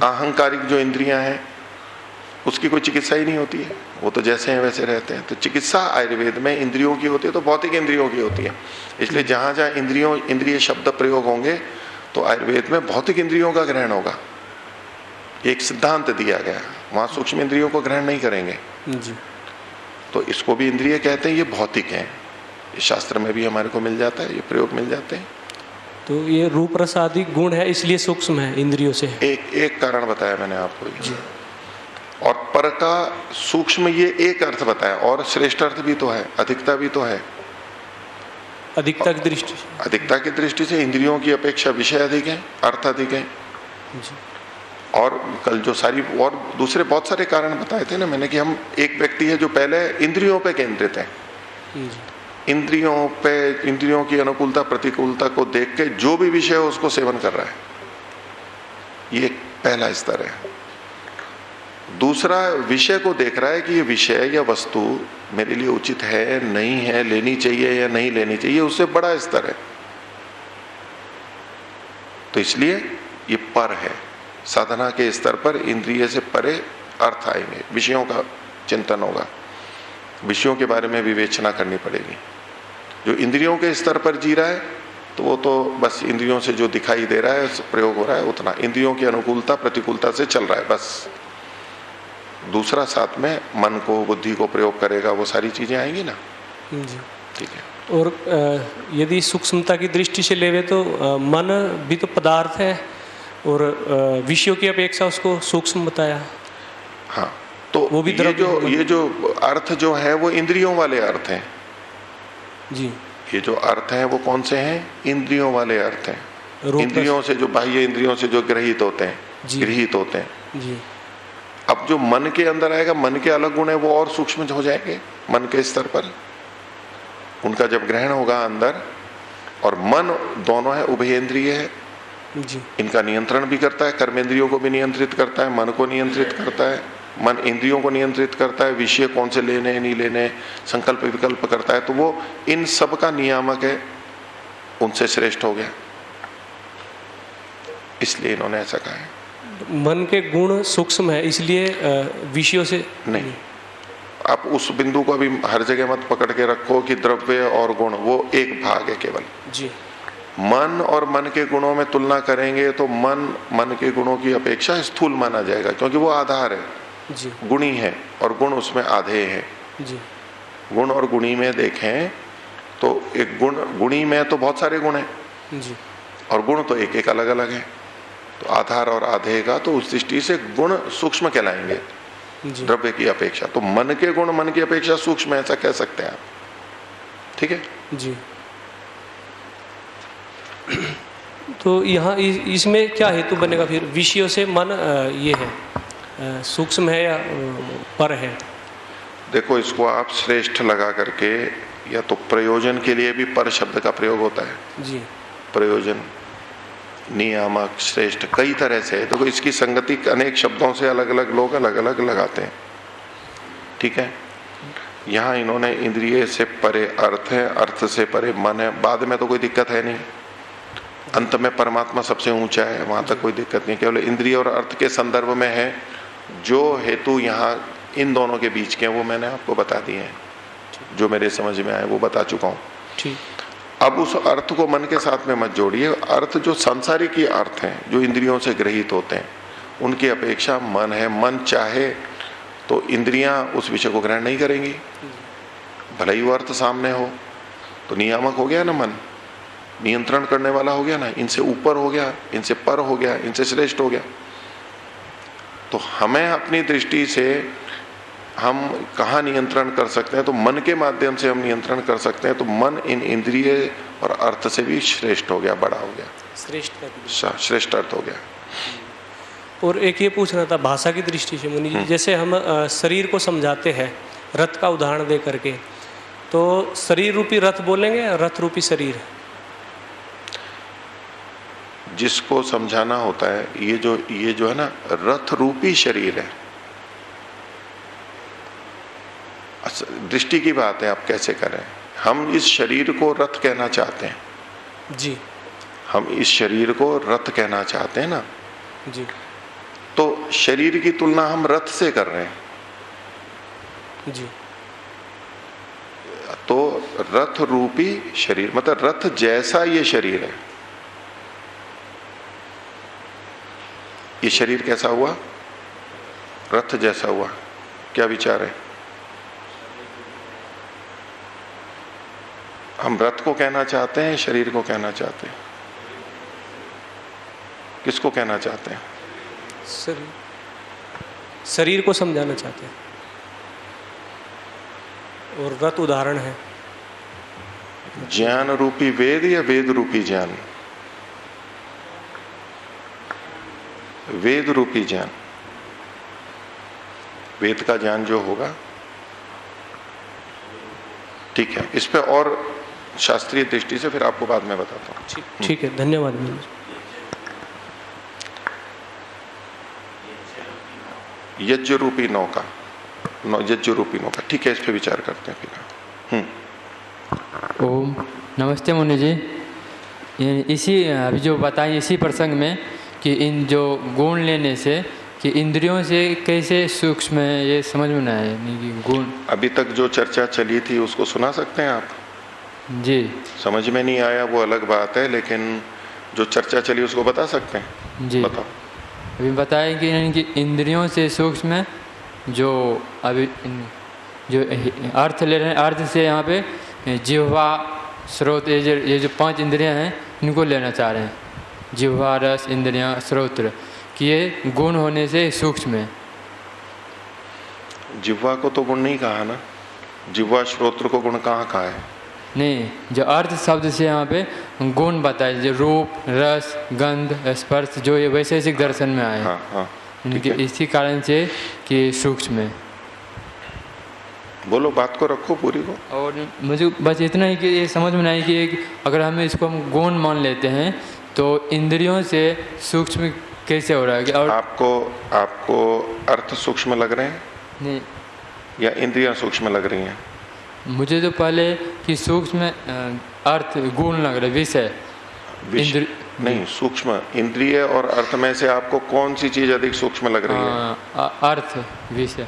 अहंकारिक जो इंद्रियां हैं, उसकी कोई चिकित्सा ही नहीं होती है, वो तो जैसे हैं वैसे रहते हैं। तो चिकित्सा आयुर्वेद में इंद्रियों की होती है, तो भौतिक इंद्रियों की होती है। इसलिए जहां जहां इंद्रिय शब्द प्रयोग होंगे तो आयुर्वेद में भौतिक इंद्रियों का ग्रहण होगा। एक सिद्धांत दिया गया, वहां सूक्ष्म इंद्रियों को ग्रहण नहीं करेंगे जी। तो इसको भी इंद्रिय कहते हैं, ये भौतिक हैं। इस शास्त्र में भी हमारे को मिल जाता है, ये प्रयोग मिल जाते हैं। तो ये रूप रस आदि गुण है, इसलिए सूक्ष्म है इंद्रियों से। एक कारण बताया मैंने आपको जी। और पर का सूक्ष्म ये एक अर्थ बताया, और श्रेष्ठ अर्थ भी तो है, अधिकता भी तो है। अधिकता की दृष्टि से, अधिकता की दृष्टि से इंद्रियों की अपेक्षा विषय अधिक है, अर्थ अधिक है। जी। और कल जो सारी और दूसरे बहुत सारे कारण बताए थे ना मैंने, कि हम एक व्यक्ति है जो पहले इंद्रियों पे केंद्रित है, इंद्रियों की अनुकूलता प्रतिकूलता को देख के जो भी विषय है उसको सेवन कर रहा है, ये पहला स्तर है। दूसरा विषय को देख रहा है कि ये विषय या वस्तु मेरे लिए उचित है नहीं है, लेनी चाहिए या नहीं लेनी चाहिए, उससे बड़ा स्तर है। तो इसलिए ये पर है, साधना के स्तर पर इंद्रिय से परे अर्थ आएंगे, विषयों का चिंतन होगा, विषयों के बारे में विवेचना करनी पड़ेगी। जो इंद्रियों के स्तर पर जी रहा है तो वो तो बस इंद्रियों से जो दिखाई दे रहा है प्रयोग हो रहा है उतना, इंद्रियों की अनुकूलता प्रतिकूलता से चल रहा है बस। दूसरा साथ में मन को बुद्धि को प्रयोग करेगा, वो सारी चीजें आएंगी ना जी। ठीक है। और यदि सूक्ष्मता की दृष्टि से लेवे तो मन भी तो पदार्थ है और विषयों की अपेक्षा उसको सूक्ष्म बताया। हाँ, तो वो भी ये जो अर्थ जो है वो इंद्रियों वाले अर्थ हैं जी। ये जो अर्थ हैं वो कौन से हैं? इंद्रियों वाले अर्थ हैं। इंद्रियों से जो बाह्य इंद्रियों से जो गृहीत होते हैं, गृहीत होते हैं जी। अब जो मन के अंदर आएगा, मन के अलग गुण है, वो और सूक्ष्म हो जाएंगे मन के स्तर पर। उनका जब ग्रहण होगा अंदर, और मन दोनों है, उभयेंद्रिय है जी। इनका नियंत्रण भी करता है, कर्मेंद्रियों को भी नियंत्रित करता है, मन को नियंत्रित करता है, मन इंद्रियों को नियंत्रित करता है, विषय कौन से लेने नहीं लेने, संकल्प विकल्प करता है। तो वो इन सब का नियामक है, उनसे श्रेष्ठ हो गया, इसलिए इन्होंने ऐसा कहा है। मन के गुण सूक्ष्म है, इसलिए विषयों से नहीं। आप उस बिंदु को अभी हर जगह मत पकड़ के रखो कि द्रव्य और गुण वो एक भाग है केवल जी। मन और मन के गुणों में तुलना करेंगे तो मन के गुणों की अपेक्षा स्थूल माना जाएगा, क्योंकि वो आधार है जी। गुणी है, और गुण उसमें आधे हैं जी। गुण और गुणी में देखें तो एक गुणी में तो बहुत सारे गुण हैं जी। और गुण तो एक एक अलग अलग है। तो आधार और आधे का, तो उस दृष्टि से गुण सूक्ष्म कहलाएंगे द्रव्य की अपेक्षा। तो मन के गुण मन की अपेक्षा सूक्ष्म है, ऐसा कह सकते हैं आप, ठीक है जी। तो यहाँ इसमें क्या हेतु बनेगा फिर? विषयों से मन ये है सूक्ष्म है या पर है? देखो, इसको आप श्रेष्ठ लगा करके, या तो प्रयोजन के लिए भी पर शब्द का प्रयोग होता है जी। प्रयोजन, नियामक, श्रेष्ठ, कई तरह से। देखो, इसकी संगति अनेक शब्दों से अलग अलग लोग अलग अलग लगाते हैं, ठीक है। यहाँ इन्होंने इंद्रिय से परे अर्थ है, अर्थ से परे मन है, बाद में तो कोई दिक्कत है नहीं, अंत में परमात्मा सबसे ऊंचा है, वहां तक कोई दिक्कत नहीं। केवल इंद्रिय और अर्थ के संदर्भ में है। जो हेतु यहाँ इन दोनों के बीच के हैं वो मैंने आपको बता दिए हैं, जो मेरे समझ में आए वो बता चुका हूँ। ठीक। अब उस अर्थ को मन के साथ में मत जोड़िए। अर्थ जो सांसारिक अर्थ हैं, जो इंद्रियों से गृहीत होते हैं, उनकी अपेक्षा मन है। मन चाहे तो इंद्रियां उस विषय को ग्रहण नहीं करेंगी, भले ही वो अर्थ सामने हो। तो नियामक हो गया ना मन, नियंत्रण करने वाला हो गया ना, इनसे ऊपर हो गया, इनसे पर हो गया, इनसे श्रेष्ठ हो गया। तो हमें अपनी दृष्टि से हम कहाँ नियंत्रण कर सकते हैं? तो मन के माध्यम से हम नियंत्रण कर सकते हैं। तो मन इन इंद्रिय और अर्थ से भी श्रेष्ठ हो गया, बड़ा हो गया, श्रेष्ठ अर्थ हो गया। और एक ये पूछना था भाषा की दृष्टि से मुनि जी, जैसे हम शरीर को समझाते हैं रथ का उदाहरण दे करके, तो शरीर रूपी रथ बोलेंगे, रथ रूपी शरीर? जिसको समझाना होता है, ये जो है ना, रथ रूपी शरीर है। दृष्टि की बात है, आप कैसे करें। हम इस शरीर को रथ कहना चाहते हैं जी, हम इस शरीर को रथ कहना चाहते हैं ना जी। तो शरीर की तुलना हम रथ से कर रहे हैं जी। तो रथ रूपी शरीर मतलब रथ जैसा ये शरीर है। ये शरीर कैसा हुआ? रथ जैसा हुआ। क्या विचार है? हम रथ को कहना चाहते हैं, शरीर को कहना चाहते हैं? किसको कहना चाहते हैं? शरीर को समझाना चाहते हैं, और रथ उदाहरण है। ज्ञान रूपी वेद या वेद रूपी ज्ञान? वेद रूपी ज्ञान, वेद का ज्ञान जो होगा। ठीक है, इस पे और शास्त्रीय दृष्टि से फिर आपको बाद में बताता हूँ। ठीक है, धन्यवाद। यज्ञ रूपी नौका, यज्ञ रूपी नौका, ठीक है, इस पे विचार करते हैं फिर। ओम नमस्ते मुनि जी। इसी अभी जो बताएं इसी प्रसंग में कि इन जो गुण लेने से कि इंद्रियों से कैसे सूक्ष्म है, ये समझ में ना आए। नहीं कि गुण अभी तक जो चर्चा चली थी उसको सुना सकते हैं आप? जी। समझ में नहीं आया वो अलग बात है, लेकिन जो चर्चा चली उसको बता सकते हैं? जी बताओ। अभी बताया कि इंद्रियों से सूक्ष्म है, जो अभी जो अर्थ ले रहे हैं, अर्थ से यहाँ पे जिह्वा, स्रोत, ये जो 5 इंद्रियां हैं इनको लेना चाह रहे हैं। जिह्वा, रस, इंद्रियां, श्रोत्र, कि ये गुण होने से सूक्ष्म है। जिह्वा को तो गुण नहीं कहा ना, जिह्वा श्रोत्र को गुण कहाँ कहा है? नहीं, जो अर्थ शब्द से यहाँ पे गुण बताए, जो रूप, रस, गंध, स्पर्श, जो ये वैशेषिक दर्शन में आए। हाँ, हाँ, इनके इसी कारण से कि सूक्ष्म है। बोलो, बात को रखो पूरी को। और मुझे बस इतना ही कि ये समझ में नहीं कि अगर हम इसको हम गुण मान लेते हैं तो इंद्रियों से सूक्ष्म कैसे हो रहा है? और आपको अर्थ सूक्ष्म लग रहे हैं? नहीं, या इंद्रियां सूक्ष्म लग रही हैं? मुझे तो पहले कि सूक्ष्म अर्थ गुण लग रहा है, विषय नहीं, सूक्ष्म इंद्रिय और अर्थ में से आपको कौन सी चीज अधिक सूक्ष्म लग रही है? अर्थ, विषय।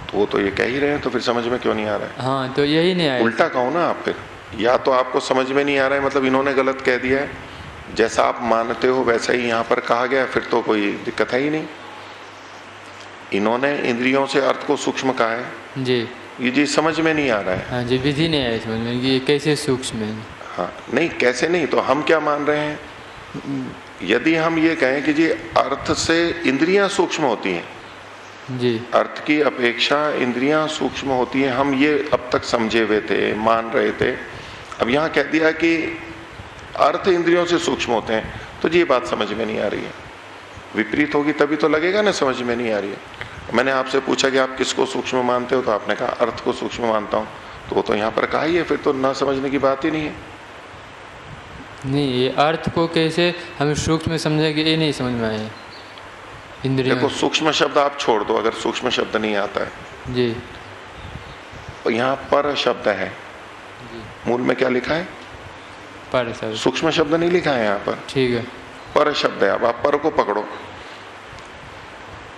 तो वो तो ये कह ही रहे हैं, तो फिर समझ में क्यों नहीं आ रहा है? हाँ, तो यही नहीं आया। उल्टा कहो ना आप फिर, या तो आपको समझ में नहीं आ रहा है मतलब इन्होंने गलत कह दिया है, जैसा आप मानते हो वैसा ही यहाँ पर कहा गया, फिर तो कोई दिक्कत है ही नहीं। इन्होंने इंद्रियों से अर्थ को सूक्ष्म कहा है जी, ये जी समझ में नहीं आ रहा है। हाँ जी, विधि नहीं है समझ में कि ये कैसे सूक्ष्म है। हाँ, नहीं कैसे नहीं, तो हम क्या मान रहे हैं? यदि हम ये कहें कि जी अर्थ से इंद्रियां सूक्ष्म होती हैं जी, अर्थ की अपेक्षा इंद्रियां सूक्ष्म होती हैं, हम ये अब तक समझे हुए थे, मान रहे थे। अब यहाँ कह दिया कि अर्थ इंद्रियों से सूक्ष्म होते हैं, तो जी ये बात समझ में नहीं आ रही है। विपरीत होगी तभी तो लगेगा ना समझ में नहीं आ रही है। मैंने आपसे पूछा कि आप किसको सूक्ष्म मानते हो, तो आपने कहा अर्थ को सूक्ष्म मानता हूँ, तो वो तो यहाँ पर कहा ही है, फिर तो ना समझने की बात ही नहीं है। नहीं, ये अर्थ को कैसे हम सूक्ष्म समझेंगे ये नहीं समझ में आया। इंद्रियों, देखो सूक्ष्म शब्द आप छोड़ दो, अगर सूक्ष्म शब्द नहीं आता है जी, तो यहाँ पर शब्द है, मूल में क्या लिखा है? पर सर, सूक्ष्म शब्द नहीं लिखा है यहाँ पर, ठीक है, पर शब्द है। अब आप पर को पकड़ो,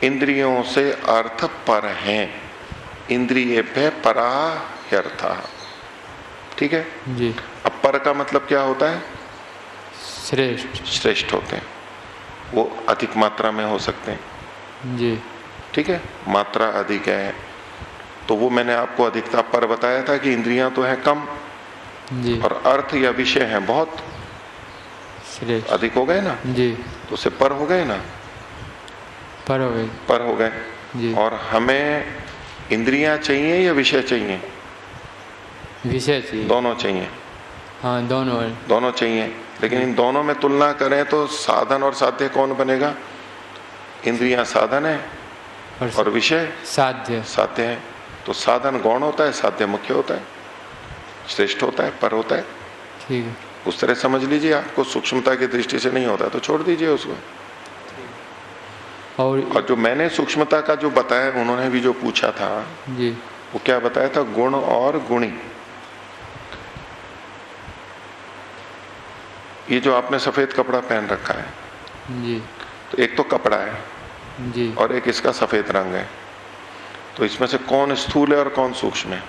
इंद्रियों से अर्थ पर हैं, इंद्रिय पे परा अर्थ, ठीक है जी। अब पर का मतलब क्या होता है? श्रेष्ठ, श्रेष्ठ होते हैं, वो अधिक मात्रा में हो सकते हैं, जी ठीक है, मात्रा अधिक है, तो वो मैंने आपको अधिकता पर बताया था कि इंद्रियां तो हैं कम जी और अर्थ या विषय हैं बहुत श्रेष्ठ अधिक हो गए ना, जी तो उससे पर हो गए ना, पर हो गई पर हो गए। जी और हमें इंद्रियां चाहिए या विषय चाहिए? विषय चाहिए दोनों चाहिए, हाँ दोनों है दोनों चाहिए। लेकिन इन दोनों में तुलना करें तो साधन और साध्य कौन बनेगा? इंद्रियां साधन है और विषय साध्य साध्य है। तो साधन गौण होता है, साध्य मुख्य होता है, श्रेष्ठ होता है, पर होता है। ठीक है उस तरह समझ लीजिए। आपको सूक्ष्मता की दृष्टि से नहीं होता तो छोड़ दीजिए उसको। और जो मैंने सूक्ष्मता का जो बताया, उन्होंने भी जो पूछा था जी वो क्या बताया था? गुण और गुणी। ये जो आपने सफेद कपड़ा पहन रखा है, जी तो एक तो कपड़ा है जी और एक इसका सफेद रंग है, तो इसमें से कौन स्थूल है और कौन सूक्ष्म है?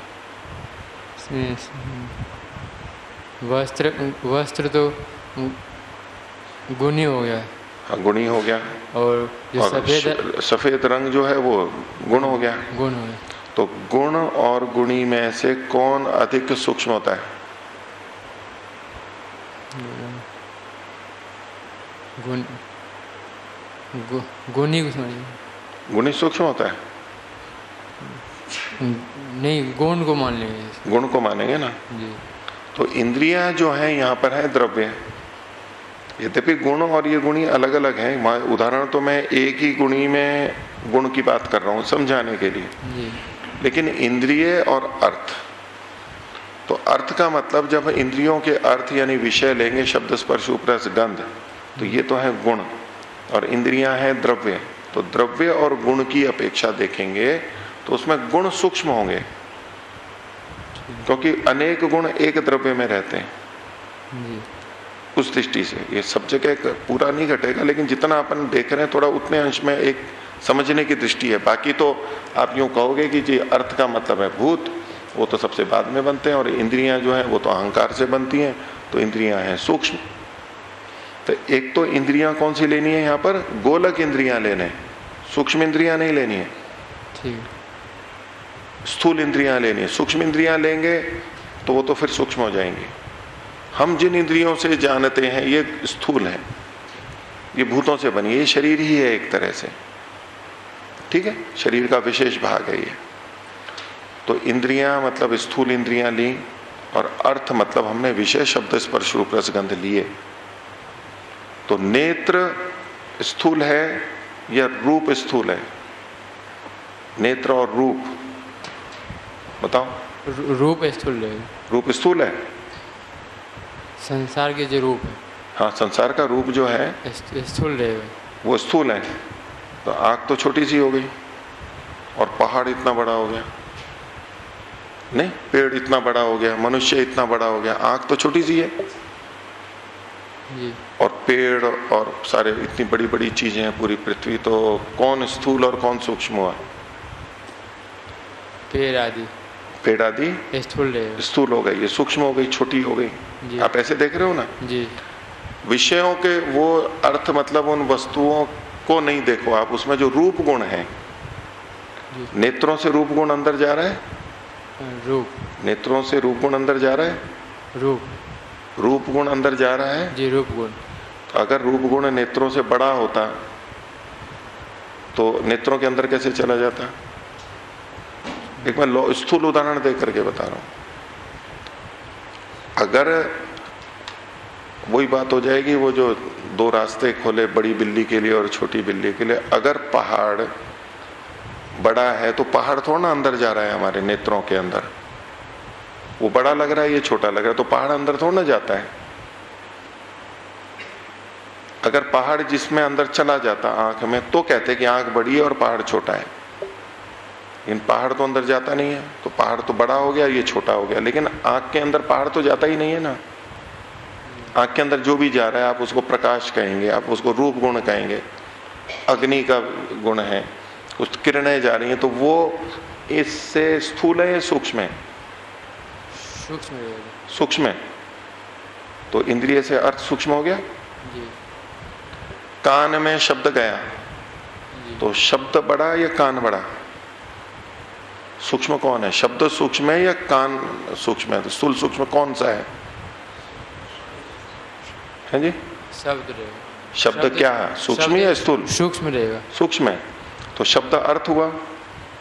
वस्त्र वस्त्र तो गुणी हो गया हाँ, गुणी हो गया। और जो और सफेद सफेद रंग जो है वो गुण हो गया। गुण हो गया तो गुण और गुणी में से कौन अधिक सूक्ष्म होता है? गुण गुणी को समझिए गुणी सूक्ष्म होता है, नहीं गुण को मान लेंगे गुण को मानेंगे ना। जी तो इंद्रियां जो है यहाँ पर है द्रव्य। यद्यपि गुण और ये गुणी अलग अलग हैं। उदाहरण तो मैं एक ही गुणी में गुण की बात कर रहा हूँ समझाने के लिए, जी लेकिन इंद्रिय और अर्थ, तो अर्थ का मतलब जब इंद्रियों के अर्थ यानी विषय लेंगे, शब्द स्पर्श रूप रस गंध, तो ये तो है गुण और इंद्रियां हैं द्रव्य। तो द्रव्य और गुण की अपेक्षा देखेंगे तो उसमें गुण सूक्ष्म होंगे, क्योंकि अनेक गुण एक द्रव्य में रहते हैं। जी उस दृष्टि से ये सब जगह पूरा नहीं घटेगा, लेकिन जितना अपन देख रहे हैं थोड़ा उतने अंश में एक समझने की दृष्टि है। बाकी तो आप यूं कहोगे कि जी अर्थ का मतलब है भूत, वो तो सबसे बाद में बनते हैं, और इंद्रियां जो हैं वो तो अहंकार से बनती हैं, तो इंद्रियां हैं सूक्ष्म। तो एक तो इंद्रियां कौन सी लेनी है यहाँ पर? गोलक इंद्रियां लेने, सूक्ष्म इंद्रियां नहीं लेनी है। ठीक है स्थूल इंद्रियां लेनी है। सूक्ष्म इंद्रियां लेंगे तो वो तो फिर सूक्ष्म हो जाएंगी। हम जिन इंद्रियों से जानते हैं ये स्थूल है, ये भूतों से बनी है, ये शरीर ही है एक तरह से, ठीक है, शरीर का विशेष भाग है ये। तो इंद्रियां मतलब स्थूल इंद्रियां ली, और अर्थ मतलब हमने विषय शब्द स्पर्श रूप रसगंध लिए। तो नेत्र स्थूल है या रूप स्थूल है? नेत्र और रूप बताओ। रूप स्थूल है, रूप स्थूल है। संसार के जो रूप है हाँ, संसार का रूप जो है स्थूल रहेगा, वो स्थूल है। तो आंख तो छोटी सी हो गई और पहाड़ इतना बड़ा हो गया, नहीं, पेड़ इतना बड़ा हो गया, मनुष्य इतना बड़ा हो गया, आंख तो छोटी सी है। जी और पेड़ और सारे इतनी बड़ी बड़ी चीजें हैं पूरी पृथ्वी, तो कौन स्थूल और कौन सूक्ष्म हुआ? पेड़ आदि पेड़ आदि स्थूल रहेगा, स्थूल हो गई, ये सूक्ष्म हो गई, छोटी हो गई। जी आप ऐसे देख रहे हो ना। जी विषयों के वो अर्थ मतलब उन वस्तुओं को नहीं देखो आप, उसमें जो रूप गुण है, नेत्रों से रूप गुण अंदर जा रहा है, रूप नेत्रों से रूप गुण अंदर जा रहा है, रूप गुण अंदर जा रहा है जी रूप गुण। तो अगर रूप गुण नेत्रों से बड़ा होता तो नेत्रों के अंदर कैसे चला जाता? एक मैं स्थूल उदाहरण दे करके बता रहा हूं। अगर वही बात हो जाएगी, वो जो दो रास्ते खोले बड़ी बिल्ली के लिए और छोटी बिल्ली के लिए, अगर पहाड़ बड़ा है तो पहाड़ थोड़ा ना अंदर जा रहा है हमारे नेत्रों के अंदर, वो बड़ा लग रहा है, ये छोटा लग रहा है, तो पहाड़ अंदर थोड़ा ना जाता है। अगर पहाड़ जिसमें अंदर चला जाता आंख में तो कहते कि आंख बड़ी है और पहाड़ छोटा है, लेकिन पहाड़ तो अंदर जाता नहीं है, तो पहाड़ तो बड़ा हो गया, ये छोटा हो गया। लेकिन आंख के अंदर पहाड़ तो जाता ही नहीं है ना। आंख के अंदर जो भी जा रहा है आप उसको प्रकाश कहेंगे, आप उसको रूप गुण कहेंगे, अग्नि का गुण है, कुछ किरणें जा रही हैं, तो वो इससे स्थूल है या सूक्ष्म है? सूक्ष्म रहेगा, सूक्ष्म है। तो इंद्रिय से अर्थ सूक्ष्म हो गया। जी कान में शब्द गया, जी तो शब्द बड़ा या कान बड़ा? सूक्ष्म कौन है? शब्द सूक्ष्म है या कान सूक्ष्म है? तो स्थूल सूक्ष्म कौन सा है जी? शब्द रहेगा। शब्द क्या है? सूक्ष्म या स्थूल? सूक्ष्म रहेगा। सूक्ष्म है। तो शब्द अर्थ हुआ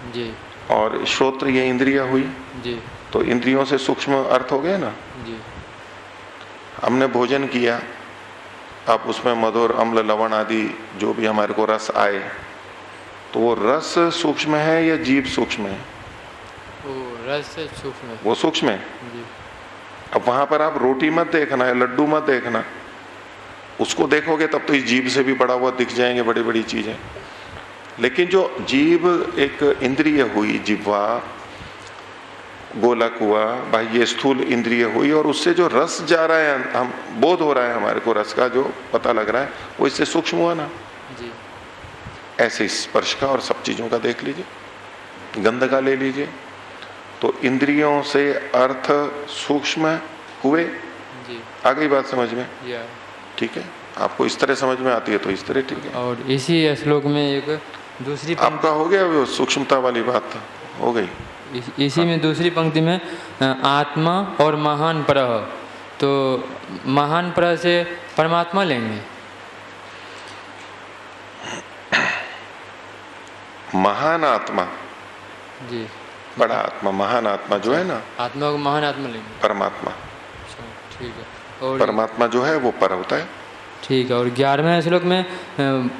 जी और श्रोत्र ये इंद्रिया हुई, जी तो इंद्रियों से सूक्ष्म अर्थ हो गए ना। जी हमने भोजन किया, अब उसमें मधुर अम्ल लवण आदि जो भी हमारे को रस आए, तो वो रस सूक्ष्म है या जीव सूक्ष्म है? वो रस से सूक्ष्म है। वो सूक्ष्म है। जी अब वहां पर आप रोटी मत देखना है, लड्डू मत देखना, उसको देखोगे तब तो इस जीव से भी बड़ा हुआ दिख जाएंगे बड़ी बड़ी चीजें। लेकिन जो जीव एक इंद्रिय हुई, जिह्वा, गोलक हुआ, बाह्य स्थूल इंद्रिय हुई, और उससे जो रस जा रहा है, हम बोध हो रहा है हमारे को, रस का जो पता लग रहा है, वो इससे सूक्ष्म हुआ ना। जी ऐसे स्पर्श का और सब चीजों का देख लीजिए, गंध का ले लीजिए, तो इंद्रियों से अर्थ सूक्ष्म हुए। जी आ गई बात समझ में? या ठीक है, आपको इस तरह समझ में आती है तो इस तरह ठीक है। और इसी श्लोक में एक दूसरी आपका हो गया वो सूक्ष्मता वाली बात हो गई। इसी में दूसरी पंक्ति में आत्मा और महान परह, तो महान परह से परमात्मा लेंगे। महान आत्मा, जी बड़ा आत्मा, महान आत्मा जो है ना, आत्मा को महान आत्मा लेंगे। परमात्मा। अच्छा, ठीक है। और परमात्मा जो है वो पर होता है। ठीक है। और 11वें श्लोक में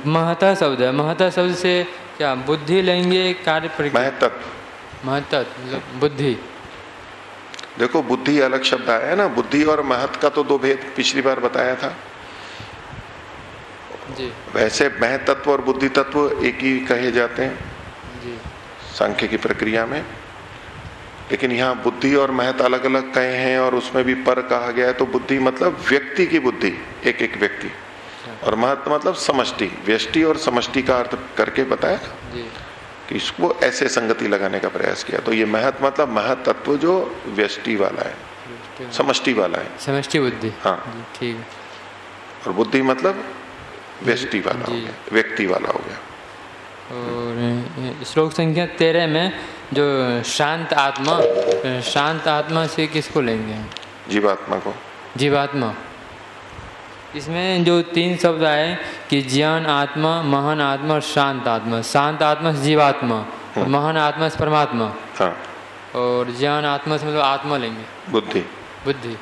महता शब्द है। महता शब्द से क्या बुद्धि लेंगे? कार्य महत्व, महत्व मतलब बुद्धि। देखो बुद्धि अलग शब्द आया है ना, बुद्धि और महत्व का तो दो भेद पिछली बार बताया था। जी वैसे महतत्व और बुद्धि तत्व एक ही कहे जाते हैं जी सांख्य की प्रक्रिया में, लेकिन यहाँ बुद्धि और महत अलग अलग कहे हैं और उसमें भी पर कहा गया है। तो बुद्धि मतलब व्यक्ति की बुद्धि, एक एक व्यक्ति, और महत्व मतलब समष्टि, व्यष्टि और समष्टि का अर्थ करके बताया जी कि इसको ऐसे संगति लगाने का प्रयास किया। तो ये महत मतलब महत तत्व जो व्यष्टि वाला है, समष्टि वाला है, समष्टि बुद्धि। हाँ जी ठीक है। और बुद्धि मतलब व्यष्टि वाला हो गया, व्यक्ति वाला हो गया। और श्लोक संख्या 13 में जो शांत आत्मा से किसको लेंगे? जीवात्मा को। जीवात्मा। इसमें जो 3 शब्द आए कि ज्ञान आत्मा, महान आत्मा और शांत आत्मा। शांत आत्मा से जीवात्मा और महान आत्मा से परमात्मा। हाँ। और ज्ञान आत्मा से मतलब आत्मा लेंगे, बुद्धि। बुद्धि।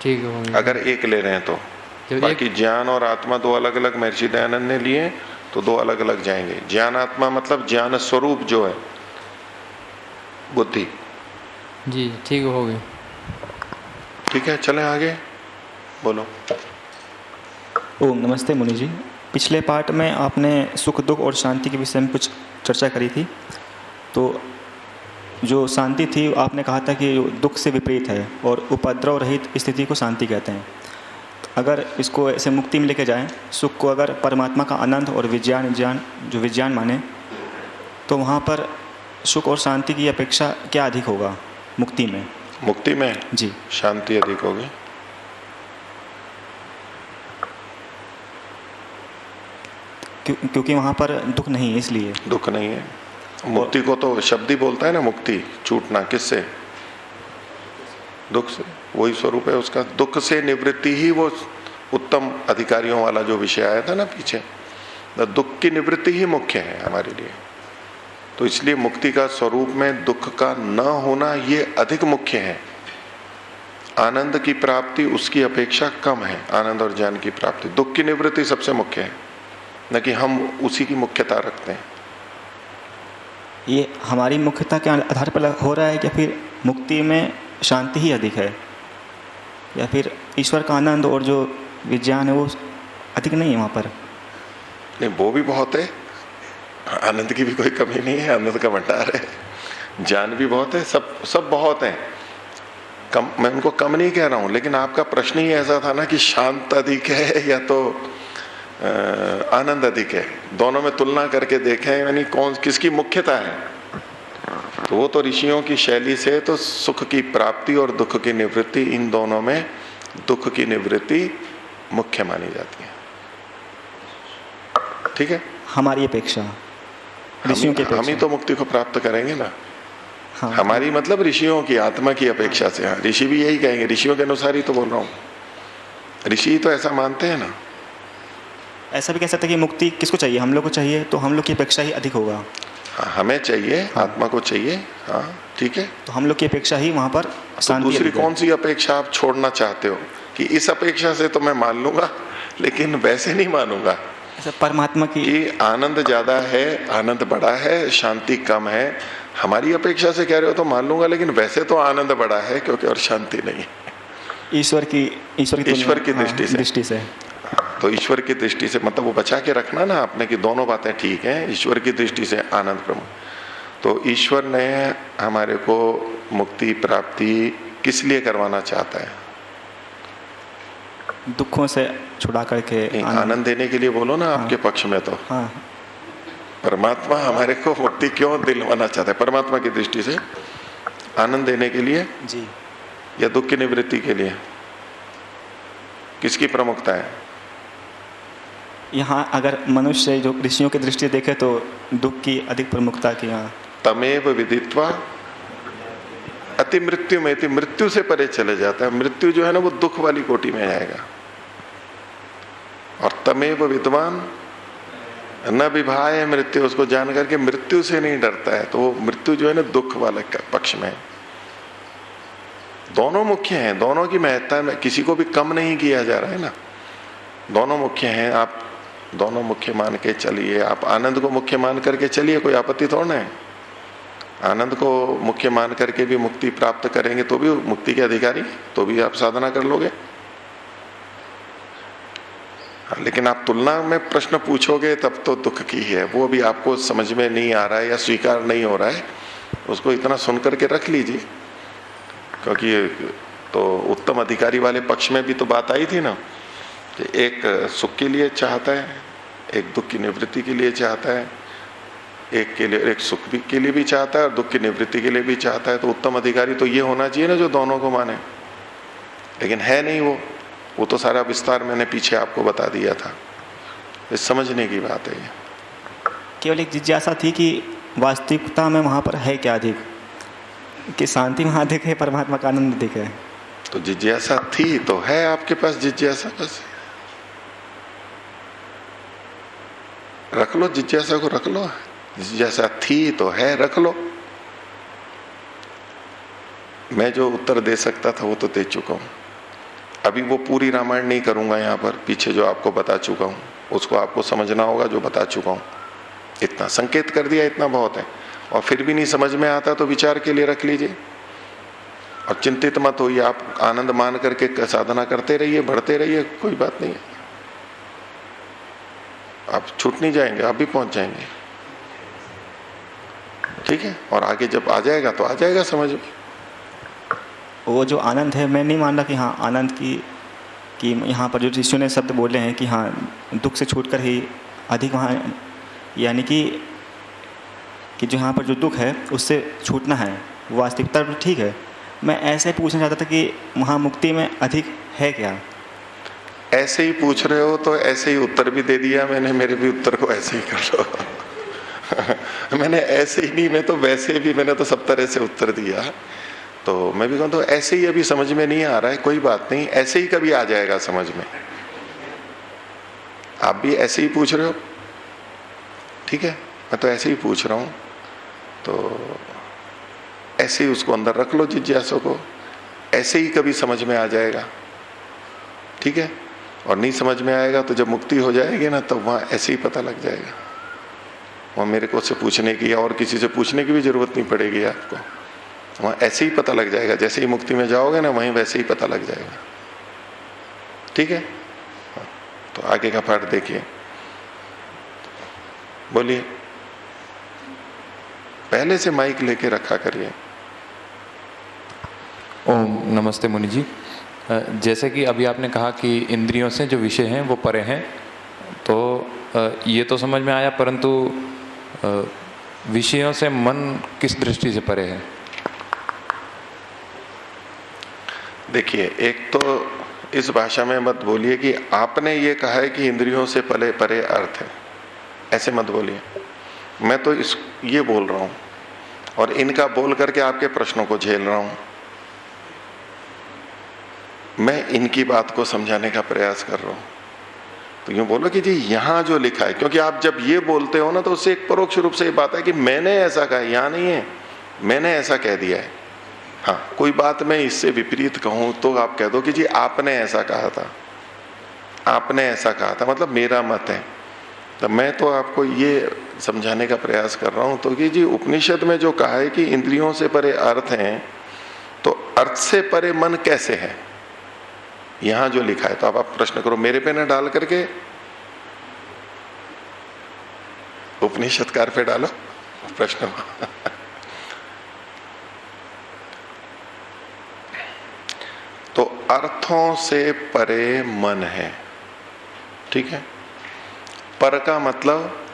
ठीक है। अगर एक ले रहे हैं तो बाकी ज्ञान और आत्मा दो अलग अलग महर्षि दयानंद ने लिए, तो दो अलग अलग जाएंगे। ज्ञान आत्मा मतलब ज्ञान स्वरूप जो है बुद्धि। जी ठीक हो गई। ठीक है, चलें आगे, बोलो। ओम नमस्ते मुनि जी। पिछले पार्ट में आपने सुख दुख और शांति के विषय में कुछ चर्चा करी थी। तो जो शांति थी आपने कहा था कि दुख से विपरीत है और उपद्रव रहित स्थिति को शांति कहते हैं। अगर इसको ऐसे मुक्ति में लेके जाएं, सुख को अगर परमात्मा का आनंद और विज्ञान माने, तो वहाँ पर सुख और शांति की अपेक्षा क्या अधिक होगा मुक्ति में? मुक्ति में जी शांति अधिक होगी। क्योंकि वहाँ पर दुख नहीं है, इसलिए। दुख नहीं है। मुक्ति को तो शब्द ही बोलता है ना, मुक्ति, छूटना। किससे? दुख से। वही स्वरूप है उसका। दुख से निवृत्ति ही वो उत्तम अधिकारियों वाला जो विषय आया था ना पीछे, दुख की निवृत्ति ही मुख्य है हमारे लिए। तो इसलिए मुक्ति का स्वरूप में दुख का न होना ये अधिक मुख्य है। आनंद की प्राप्ति उसकी अपेक्षा कम है, आनंद और ज्ञान की प्राप्ति। दुख की निवृत्ति सबसे मुख्य है, न कि हम उसी की मुख्यता रखते हैं। ये हमारी मुख्यता के आधार पर हो रहा है कि फिर मुक्ति में शांति ही अधिक है, या फिर ईश्वर का आनंद और जो विज्ञान है वो अधिक नहीं है वहाँ पर? नहीं, वो भी बहुत है। आनंद की भी कोई कमी नहीं है, आनंद का भंडार है। ज्ञान भी बहुत है, सब बहुत है। कम, मैं उनको कम नहीं कह रहा हूं, लेकिन आपका प्रश्न ही ऐसा था ना कि शांत अधिक है या तो आनंद अधिक है। दोनों में तुलना करके देखें, यानी कौन किसकी मुख्यता है। तो वो तो ऋषियों की शैली से तो सुख की प्राप्ति और दुख की निवृत्ति, इन दोनों में दुख की निवृत्ति मुख्य मानी जाती है। ठीक है, हमारी अपेक्षा, ऋषियों की हम ही अपेक्षा। तो मुक्ति को प्राप्त करेंगे ना। हाँ, हमारी मतलब ऋषियों की आत्मा की अपेक्षा से। हाँ, ऋषि भी यही कहेंगे, ऋषियों के अनुसार ही तो बोल रहा हूँ। ऋषि तो ऐसा मानते हैं ना। ऐसा भी कह सकते हैं कि मुक्ति किसको चाहिए, हम लोग को चाहिए, तो हम लोग की अपेक्षा ही अधिक होगा। हाँ, हमें चाहिए, हाँ। आत्मा को चाहिए। हाँ ठीक है। तो हम लोग की अपेक्षा ही वहाँ पर तो शांति दूसरी अधिक है। कौन सी अपेक्षा आप छोड़ना चाहते हो कि इस अपेक्षा से तो मैं मान लूंगा लेकिन वैसे नहीं मानूंगा ऐसा परमात्मा की कि आनंद ज्यादा है, आनंद बड़ा है, शांति कम है। हमारी अपेक्षा से कह रहे हो तो मान लूंगा, लेकिन वैसे तो आनंद बड़ा है क्योंकि और शांति नहीं है। ईश्वर की दृष्टि से। तो ईश्वर की दृष्टि से मतलब वो बचा के रखना ना आपने कि दोनों बातें ठीक हैं। ईश्वर की दृष्टि से आनंद प्रमुख। तो ईश्वर ने हमारे को मुक्ति प्राप्ति किस लिए करवाना चाहता है? दुखों से छुड़ा करके आनंद देने के लिए बोलो ना। आपके पक्ष में तो हाँ, परमात्मा हमारे को मुक्ति क्यों दिलवाना चाहता है? परमात्मा की दृष्टि से आनंद देने के लिए जी। या दुख की निवृत्ति के लिए? किसकी प्रमुखता है? यहाँ अगर मनुष्य जो ऋषियों की दृष्टि से देखे तो दुख की अधिक प्रमुखता की। यहाँ तमेव विदित्वा अति मृत्यु में, मृत्यु से परे चले जाता है। मृत्यु जो है ना वो दुख वाली कोटि में जाएगा। और तमेव विद्वान न विभाय मृत्यु, उसको जान करके मृत्यु से नहीं डरता है। तो वो मृत्यु जो है ना दुख वाले पक्ष में है। दोनों मुख्य हैं, दोनों की महत्ता में किसी को भी कम नहीं किया जा रहा है ना। दोनों मुख्य हैं, आप दोनों मुख्य मान के चलिए। आप आनंद को मुख्य मान करके चलिए, कोई आपत्ति थोड़ा है। आनंद को मुख्य मान करके भी मुक्ति प्राप्त करेंगे तो भी मुक्ति के अधिकारी, तो भी आप साधना कर लोगे। लेकिन आप तुलना में प्रश्न पूछोगे तब तो दुख की है। वो भी आपको समझ में नहीं आ रहा है या स्वीकार नहीं हो रहा है, उसको इतना सुन करके रख लीजिए। क्योंकि तो उत्तम अधिकारी वाले पक्ष में भी तो बात आई थी ना कि एक सुख के लिए चाहता है, एक दुख की निवृत्ति के लिए चाहता है, एक के लिए एक सुख भी के लिए भी चाहता है और दुख की निवृत्ति के लिए भी चाहता है। तो उत्तम अधिकारी तो ये होना चाहिए ना जो दोनों को माने, लेकिन है नहीं वो तो सारा विस्तार मैंने पीछे आपको बता दिया था। इस समझने की बात है ये। केवल एक जिज्ञासा थी कि वास्तविकता में वहाँ पर है क्या अधिक, कि शांति वहाँ अधिक है, परमात्मा का आनंद अधिक है। तो जिज्ञासा थी तो है आपके पास जिज्ञासा, बस रख लो जिज्ञासा को, रख लो। जिज्ञासा थी तो है, रख लो। मैं जो उत्तर दे सकता था वो तो दे चुका हूं। अभी वो पूरी रामायण नहीं करूंगा यहाँ पर, पीछे जो आपको बता चुका हूं उसको आपको समझना होगा जो बता चुका हूं। इतना संकेत कर दिया, इतना बहुत है। और फिर भी नहीं समझ में आता तो विचार के लिए रख लीजिए और चिंतित मत होइए। आप आनंद मान करके साधना करते रहिए, बढ़ते रहिए, कोई बात नहीं है। आप छूट नहीं जाएंगे, आप भी पहुंच जाएंगे। ठीक है। और आगे जब आ जाएगा तो आ जाएगा समझ में। वो जो आनंद है, मैं नहीं मान रहा कि हाँ आनंद कि यहाँ पर जो ऋषियों ने शब्द बोले हैं कि हाँ दुख से छूटकर ही अधिक वहाँ, यानी कि जो यहाँ पर जो दुख है उससे छूटना है, वास्तविकता तो ठीक है। मैं ऐसे पूछना चाहता था कि वहाँ मुक्ति में अधिक है क्या? ऐसे ही पूछ रहे हो तो ऐसे ही उत्तर भी दे दिया मैंने। मेरे भी उत्तर को ऐसे ही कर लो। मैंने ऐसे ही नहीं, मैं तो वैसे भी मैंने तो सब तरह से उत्तर दिया। तो मैं भी कहूँ तो ऐसे ही अभी समझ में नहीं आ रहा है, कोई बात नहीं, ऐसे ही कभी आ जाएगा समझ में। आप भी ऐसे ही पूछ रहे हो, ठीक है। मैं तो ऐसे ही पूछ रहा हूँ, तो ऐसे ही उसको अंदर रख लो जिज्ञासा को, ऐसे ही कभी समझ में आ जाएगा। ठीक है। और नहीं समझ में आएगा तो जब मुक्ति हो जाएगी ना, तब वहाँ ऐसे ही पता लग जाएगा। वहाँ मेरे को से पूछने की या और किसी से पूछने की भी जरूरत नहीं पड़ेगी आपको। वहाँ ऐसे ही पता लग जाएगा। जैसे ही मुक्ति में जाओगे ना, वहीं वैसे ही पता लग जाएगा। ठीक है। तो आगे का पाठ देखिए, बोलिए। पहले से माइक लेके रखा करिए। ओम नमस्ते मुनि जी। जैसे कि अभी आपने कहा कि इंद्रियों से जो विषय हैं वो परे हैं, तो ये तो समझ में आया, परंतु विषयों से मन किस दृष्टि से परे है? देखिए, एक तो इस भाषा में मत बोलिए कि आपने ये कहा है कि इंद्रियों से परे परे अर्थ है। ऐसे मत बोलिए। मैं तो ये बोल रहा हूं और इनका बोल करके आपके प्रश्नों को झेल रहा हूं। मैं इनकी बात को समझाने का प्रयास कर रहा हूं। तो यूं बोलो कि जी यहां जो लिखा है, क्योंकि आप जब ये बोलते हो ना तो उससे एक परोक्ष रूप से ये बात है कि मैंने ऐसा कहा, यहां नहीं है मैंने ऐसा कह दिया है। हाँ, कोई बात मैं इससे विपरीत कहूं तो आप कह दो कि जी आपने ऐसा कहा था, आपने ऐसा कहा था, मतलब मेरा मत है। तो मैं तो आपको ये समझाने का प्रयास कर रहा हूं तो कि जी उपनिषद में जो कहा है कि इंद्रियों से परे अर्थ हैं, तो अर्थ से परे मन कैसे है, यहां जो लिखा है। तो आप प्रश्न करो, मेरे पे न डाल करके उपनिषदकार पे डालो प्रश्न। तो अर्थों से परे मन है, ठीक है। पर का मतलब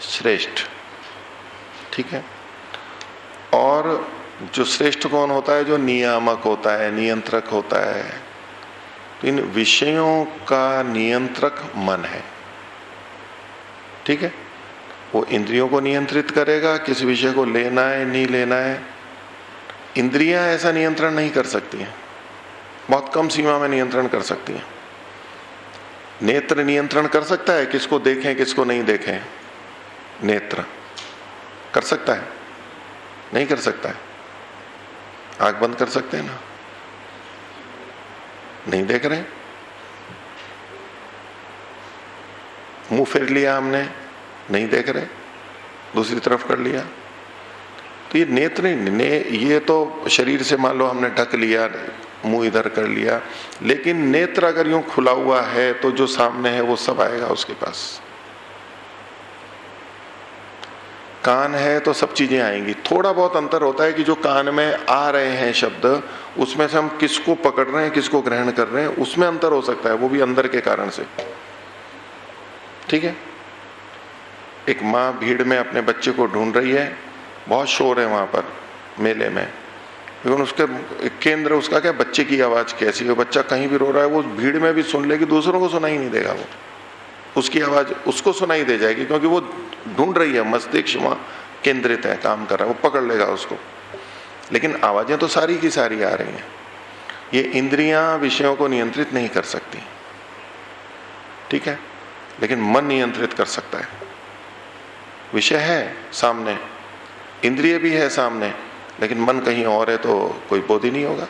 श्रेष्ठ, ठीक है। और जो श्रेष्ठ कौन होता है, जो नियामक होता है, नियंत्रक होता है। तो इन विषयों का नियंत्रक मन है, ठीक है। वो इंद्रियों को नियंत्रित करेगा, किस विषय को लेना है नहीं लेना है। इंद्रियां ऐसा नियंत्रण नहीं कर सकती हैं, बहुत कम सीमा में नियंत्रण कर सकती हैं। नेत्र नियंत्रण कर सकता है, किसको देखें किसको नहीं देखें। नेत्र कर सकता है, नहीं कर सकता है। आंख बंद कर सकते हैं ना, नहीं देख रहे। मुंह फेर लिया हमने, नहीं देख रहे, दूसरी तरफ कर लिया। तो ये नेत्र ये तो शरीर से मान लो हमने ढक लिया, मुंह इधर कर लिया, लेकिन नेत्र अगर यूं खुला हुआ है तो जो सामने है वो सब आएगा उसके पास। कान है तो सब चीजें आएंगी। थोड़ा बहुत अंतर होता है कि जो कान में आ रहे हैं शब्द, उसमें से हम किसको पकड़ रहे हैं, किसको ग्रहण कर रहे हैं, उसमें अंतर हो सकता है, वो भी अंदर के कारण से, ठीक है। एक माँ भीड़ में अपने बच्चे को ढूंढ रही है, बहुत शोर है वहां पर मेले में, लेकिन उसके केंद्र उसका क्या, बच्चे की आवाज कैसी है। बच्चा कहीं भी रो रहा है, वो भीड़ में भी सुन लेगी, दूसरों को सुनाई नहीं देगा, वो उसकी आवाज उसको सुनाई दे जाएगी, क्योंकि वो ढूंढ रही है, मस्तिष्क वहां केंद्रित है, काम कर रहा है, वो पकड़ लेगा उसको। लेकिन आवाजें तो सारी की सारी आ रही हैं। ये इंद्रियां विषयों को नियंत्रित नहीं कर सकती, ठीक है, लेकिन मन नियंत्रित कर सकता है। विषय है सामने, इंद्रिय भी है सामने, लेकिन मन कहीं और है तो कोई बोध ही नहीं होगा।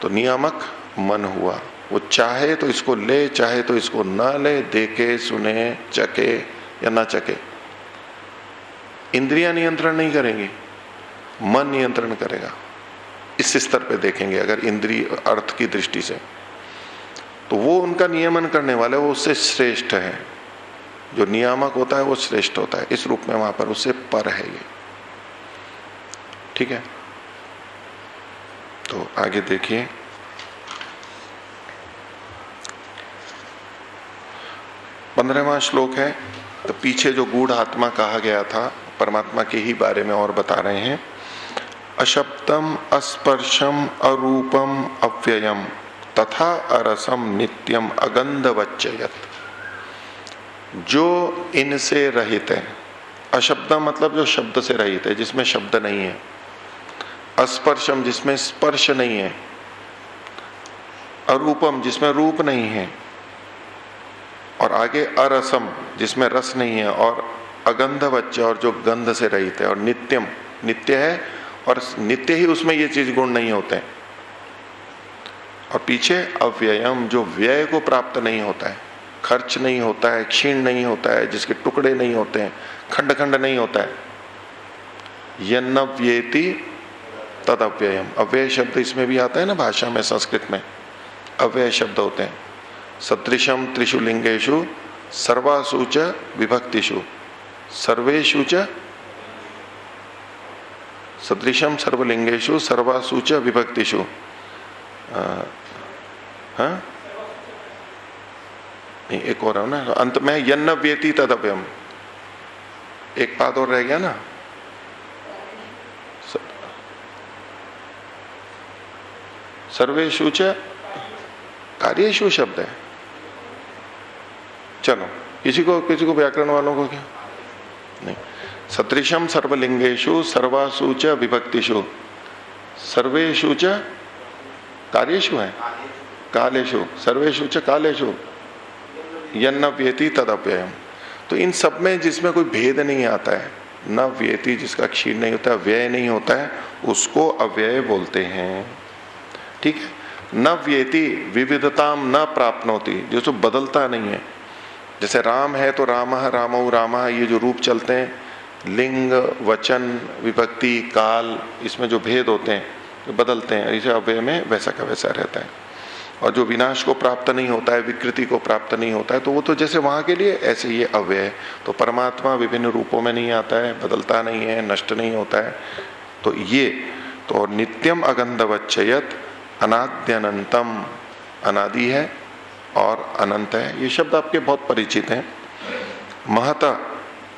तो नियामक मन हुआ, वो चाहे तो इसको ले, चाहे तो इसको ना ले, देखे सुने चखे या ना चखे। इंद्रियां नियंत्रण नहीं करेंगी, मन नियंत्रण करेगा। इस स्तर पे देखेंगे अगर इंद्रिय अर्थ की दृष्टि से, तो वो उनका नियमन करने वाले वो उससे श्रेष्ठ है। जो नियामक होता है वो श्रेष्ठ होता है, इस रूप में वहां पर उससे पर है ये, ठीक है। तो आगे देखिए, 15वां श्लोक है। तो पीछे जो गूढ़ आत्मा कहा गया था, परमात्मा के ही बारे में और बता रहे हैं। अशब्दम अस्पर्शम अरूपम अव्ययम तथा अरसम नित्यम अगंधवच्चयत। जो इनसे रहित है, अशब्द मतलब जो शब्द से रहित है, जिसमें शब्द नहीं है। अस्पर्शम जिसमें स्पर्श नहीं है। अरूपम जिसमें रूप नहीं है। और आगे अरसम जिसमें रस नहीं है। और अगंधवच्च और जो गंध से रहित है। और नित्यम नित्य है और नित्य ही उसमें ये चीज गुण नहीं होते हैं। और पीछे अव्ययम जो व्यय को प्राप्त नहीं होता है, खर्च नहीं होता है, क्षीण नहीं होता है, जिसके टुकड़े नहीं होते हैं, खंड खंड नहीं होता है। यन्नव्येति तद अव्ययम। अव्यय शब्द इसमें भी आता है ना भाषा में, संस्कृत में अव्यय शब्द होते हैं। सदृशम त्रिषु लिंगेषु सर्वासु च विभक्तिषु सर्वेषु च। सदृशम सर्वलिंगेषु सर्वासु च विभक्तिषु। हाँ नहीं, एक और है ना अंत में, यन्नव्येति तदव्ययम। एक पाद और रह गया ना, सर्वेषु च कार्येषु शब्द है। चलो किसी को व्याकरण वालों को क्या नहीं। सदृशम सर्वलिंगेषु सर्वासु च विभक्तिषु सर्वेषु च कार्येषु है, कालेषु सर्वेषु च कालेषु यन्न व्येति तदव्ययम। तो इन सब में जिसमें कोई भेद नहीं आता है, न व्येति जिसका क्षीण नहीं होता, व्यय नहीं होता है, उसको अव्यय बोलते हैं। ठीक है। न व्येति विविधताम न प्राप्नोति, जो बदलता नहीं है। जैसे राम है तो रामः रामौ रामः, ये जो रूप चलते हैं, लिंग वचन विभक्ति काल, इसमें जो भेद होते हैं जो बदलते हैं, इसे अव्यय में वैसा का वैसा रहता है। और जो विनाश को प्राप्त नहीं होता है, विकृति को प्राप्त नहीं होता है, तो वो तो जैसे वहां के लिए ऐसे ये अव्यय है। तो परमात्मा विभिन्न रूपों में नहीं आता है, बदलता नहीं है, नष्ट नहीं होता है। तो ये तो नित्यम अगंधवच्चयत अनाद्यनंतम, अनादि है और अनंत है। ये शब्द आपके बहुत परिचित हैं। महत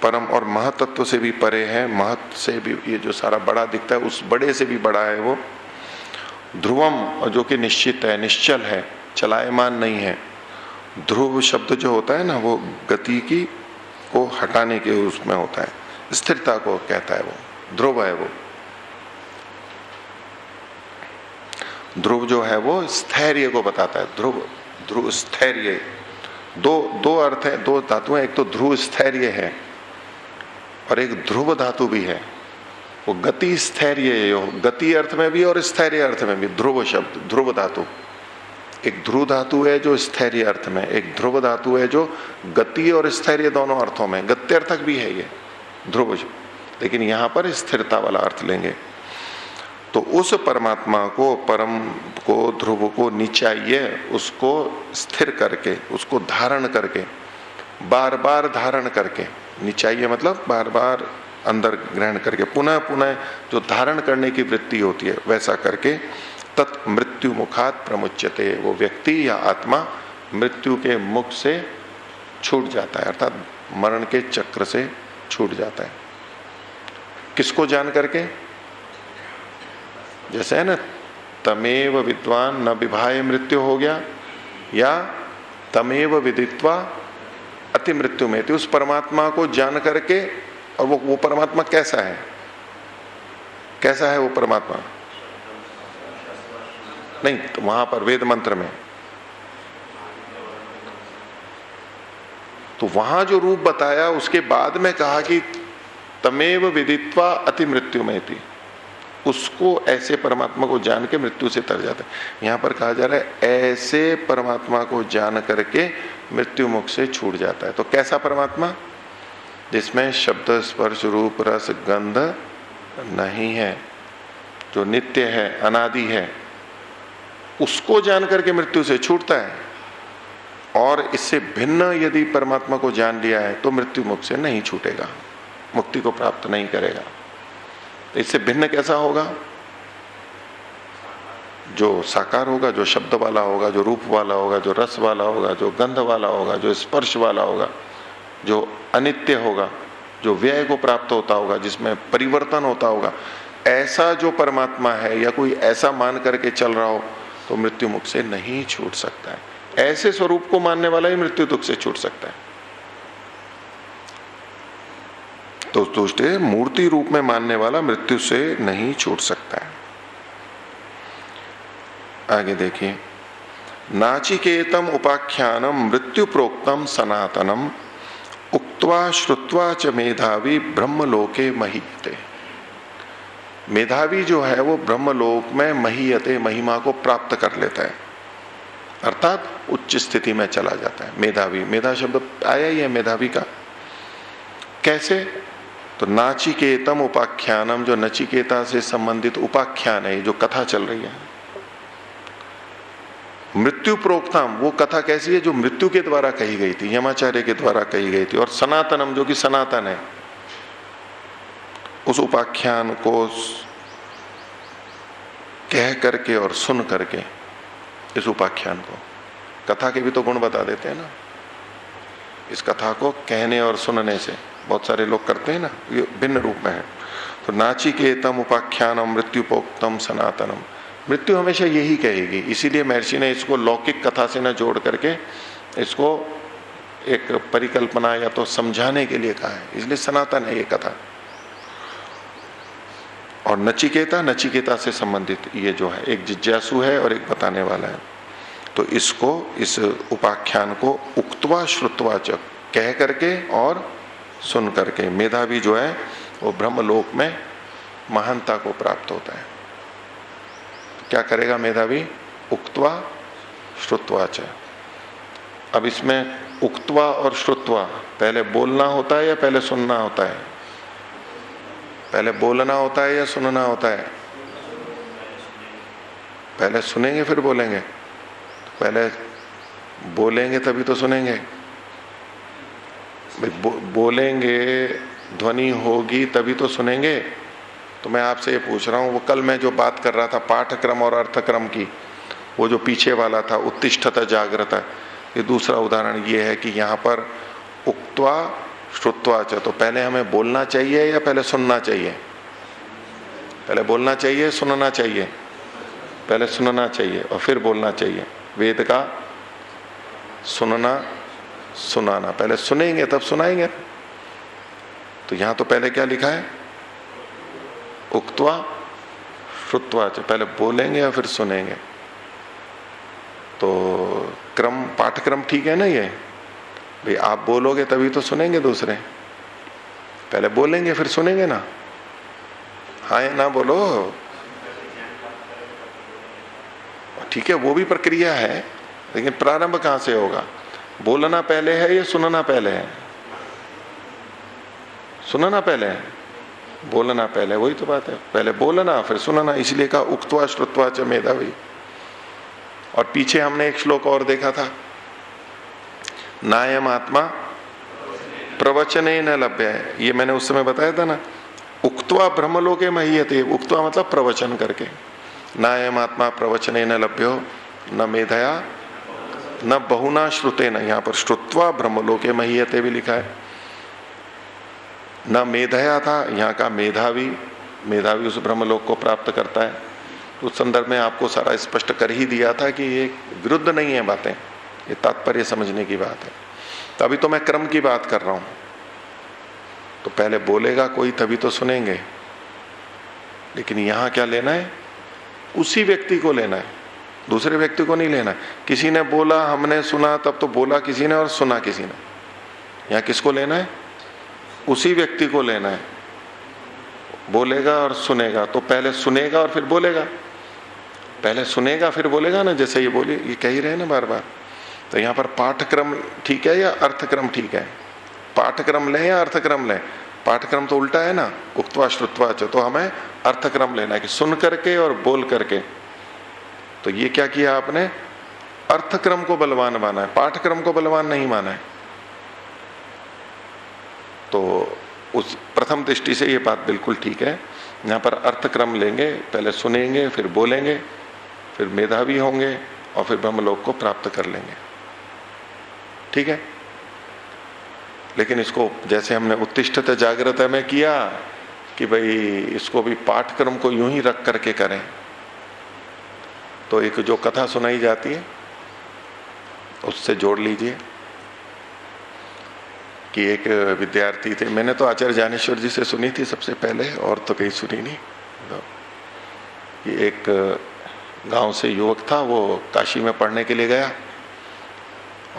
परम और महतत्व से भी परे है, महत से भी ये जो सारा बड़ा दिखता है उस बड़े से भी बड़ा है वो। ध्रुवम, और जो कि निश्चित है, निश्चल है, चलायमान नहीं है। ध्रुव शब्द जो होता है ना, वो गति की को हटाने के उसमें होता है, स्थिरता को कहता है वो, ध्रुव है वो। ध्रुव जो है वो स्थैर्य को बताता है। ध्रुव स्थैर्य, दो अर्थ है, दो धातु है। एक तो ध्रुव स्थैर्य है और एक ध्रुव धातु भी है। वो गति स्थैर्य, गति अर्थ में भी और स्थैर्य अर्थ में भी ध्रुव शब्द, ध्रुव धातु। एक ध्रुव धातु है जो स्थैर्य अर्थ में, एक ध्रुव धातु है जो गति और स्थैर्य दोनों अर्थों में, गत्यर्थक भी है ये ध्रुव, लेकिन यहां पर स्थिरता वाला अर्थ लेंगे। तो उस परमात्मा को, परम को, ध्रुव को निचाइए, उसको स्थिर करके, उसको धारण करके, बार बार धारण करके, निचाइए मतलब बार बार अंदर ग्रहण करके, पुनः पुनः जो धारण करने की वृत्ति होती है वैसा करके, तत् मृत्यु मुखात प्रमुच्यते, वो व्यक्ति या आत्मा मृत्यु के मुख से छूट जाता है, अर्थात मरण के चक्र से छूट जाता है। किसको जान करके? जैसे है ना, तमेव विद्वान न विभाय मृत्यु हो गया, या तमेव विदित्वा अति मृत्यु में, उस परमात्मा को जान करके। और वो परमात्मा कैसा है? कैसा है वो परमात्मा? नहीं, तो वहां पर वेद मंत्र में तो वहां जो रूप बताया उसके बाद में कहा कि तमेव विदित्वा अति मृत्यु में थी, उसको ऐसे परमात्मा को जान के मृत्यु से तर जाता है। यहां पर कहा जा रहा है ऐसे परमात्मा को जान करके मृत्यु मुख से छूट जाता है। तो कैसा परमात्मा? जिसमें शब्द स्पर्श रूप रस गंध नहीं है, जो नित्य है, अनादि है, उसको जान करके मृत्यु से छूटता है। और इससे भिन्न यदि परमात्मा को जान लिया है तो मृत्यु मुख से नहीं छूटेगा, मुक्ति को प्राप्त नहीं करेगा। इससे भिन्न कैसा होगा? जो साकार होगा, जो शब्द वाला होगा, जो रूप वाला होगा, जो रस वाला होगा, जो गंध वाला होगा, जो स्पर्श वाला होगा, जो अनित्य होगा, जो व्यय को प्राप्त होता होगा, जिसमें परिवर्तन होता होगा, ऐसा जो परमात्मा है या कोई ऐसा मान करके चल रहा हो तो मृत्यु मुख से नहीं छूट सकता है। ऐसे स्वरूप को मानने वाला ही मृत्यु दुख से छूट सकता है। तो दूसरे मूर्ति रूप में मानने वाला मृत्यु से नहीं छूट सकता है। आगे देखिए, नाचिकेतम उपाख्यानम मृत्यु प्रोक्तम सनातनम उक्त्वा श्रुत्वा च मेधावी ब्रह्मलोके महीयते। मेधावी जो है वो ब्रह्मलोक में महीयते, महिमा को प्राप्त कर लेता है, अर्थात उच्च स्थिति में चला जाता है। मेधावी, मेधा शब्द आया ही है मेधावी का। कैसे? तो नाचिकेतम उपाख्यानम, जो नचिकेता से संबंधित उपाख्यान है, जो कथा चल रही है। मृत्यु प्रोक्तम, वो कथा कैसी है? जो मृत्यु के द्वारा कही गई थी, यमाचार्य के द्वारा कही गई थी। और सनातनम, जो कि सनातन है, उस उपाख्यान को कह करके और सुन करके, इस उपाख्यान को, कथा के भी तो गुण बता देते हैं ना, इस कथा को कहने और सुनने से बहुत सारे लोग करते हैं ना, ये भिन्न रूप में है। तो नाचिकेतम उपाख्यानम मृत्यु प्रोक्तम सनातनम, मृत्यु हमेशा यही कहेगी। इसीलिए महर्षि ने इसको लौकिक कथा से न जोड़ करके इसको एक परिकल्पना या तो समझाने के लिए कहा है, इसलिए सनातन है ये कथा। और नचिकेता से संबंधित ये जो है, एक जिज्ञासु है और एक बताने वाला है। तो इसको, इस उपाख्यान को उक्त्वा श्रुत्वा च, कह करके और सुन करके मेधावी जो है वो ब्रह्मलोक में महानता को प्राप्त होता है। क्या करेगा मेधावी? उक्त्वा श्रुत्वा च। अब इसमें उक्त्वा और श्रुत्वा, पहले बोलना होता है या पहले सुनना होता है? पहले बोलना होता है या सुनना होता है? पहले सुनेंगे फिर बोलेंगे? पहले बोलेंगे तभी तो सुनेंगे। बोलेंगे, ध्वनि होगी तभी तो सुनेंगे। तो मैं आपसे ये पूछ रहा हूँ, वो कल मैं जो बात कर रहा था पाठक्रम और अर्थक्रम की, वो जो पीछे वाला था उत्तिष्ठत जागृत, ये दूसरा उदाहरण ये है कि यहाँ पर उक्त्वा श्रुत्वा च, तो पहले हमें बोलना चाहिए या पहले सुनना चाहिए? पहले बोलना चाहिए, सुनना चाहिए? पहले सुनना चाहिए और फिर बोलना चाहिए। वेद का सुनना सुनाना, पहले सुनेंगे तब सुनाएंगे। तो यहां तो पहले क्या लिखा है? उक्त्वा श्रुत्वा च, पहले बोलेंगे या फिर सुनेंगे। तो क्रम, पाठक्रम ठीक है ना ये? भाई आप बोलोगे तभी तो सुनेंगे दूसरे, पहले बोलेंगे फिर सुनेंगे ना। हाँ या ना बोलो। ठीक है, वो भी प्रक्रिया है, लेकिन प्रारंभ कहां से होगा? बोलना पहले है या सुनना पहले है? सुनना पहले है, बोलना पहले, वही तो बात है। पहले बोलना फिर सुनना, इसलिए कहा उक्त्वा श्रुत्वा च मेधावी। और पीछे हमने एक श्लोक और देखा था, नायम आत्मा प्रवचने न लभ्य है, ये मैंने उस समय बताया था ना। उक्त्वा ब्रह्मलोके महीयते, उक्त्वा मतलब प्रवचन करके। नायम आत्मा प्रवचने न लभ्यो न मेधया न बहुना श्रुते न, यहाँ पर श्रुत्वा ब्रह्मलोके महीयते भी लिखा है। न मेधया था, यहाँ का मेधावी, मेधावी उस ब्रह्मलोक को प्राप्त करता है। उस संदर्भ में आपको सारा स्पष्ट कर ही दिया था कि ये विरुद्ध नहीं है बातें, ये तात्पर्य समझने की बात है। तो अभी तो मैं क्रम की बात कर रहा हूं। तो पहले बोलेगा कोई तभी तो सुनेंगे, लेकिन यहां क्या लेना है? उसी व्यक्ति को लेना है, दूसरे व्यक्ति को नहीं लेना है। किसी ने बोला, हमने सुना, तब तो बोला किसी ने और सुना किसी ने। यहां किसको लेना है? उसी व्यक्ति को लेना है। बोलेगा और सुनेगा, तो पहले सुनेगा और फिर बोलेगा। पहले सुनेगा फिर बोलेगा ना, जैसे ये बोली, ये कह ही रहे ना बार बार। तो यहाँ पर पाठक्रम ठीक है या अर्थक्रम ठीक है? पाठक्रम लें या अर्थक्रम लें? पाठक्रम तो उल्टा है ना, उक्त्वा श्रुत्वा च, तो हमें अर्थक्रम लेना है कि सुन करके और बोल करके। तो ये क्या किया आपने? अर्थक्रम को बलवान माना है, पाठक्रम को बलवान नहीं माना है। तो उस प्रथम दृष्टि से ये बात बिल्कुल ठीक है। यहाँ पर अर्थक्रम लेंगे, पहले सुनेंगे फिर बोलेंगे, फिर मेधावी होंगे और फिर ब्रह्मलोक को प्राप्त कर लेंगे। ठीक है? लेकिन इसको जैसे हमने उत्तिष्ठत जागृत में किया कि भाई इसको भी पाठक्रम को यूं ही रख करके करें, तो एक जो कथा सुनाई जाती है उससे जोड़ लीजिए कि एक विद्यार्थी थे, मैंने तो आचार्य ज्ञानेश्वर जी से सुनी थी सबसे पहले, और तो कहीं सुनी नहीं। ये एक गांव से युवक था, वो काशी में पढ़ने के लिए गया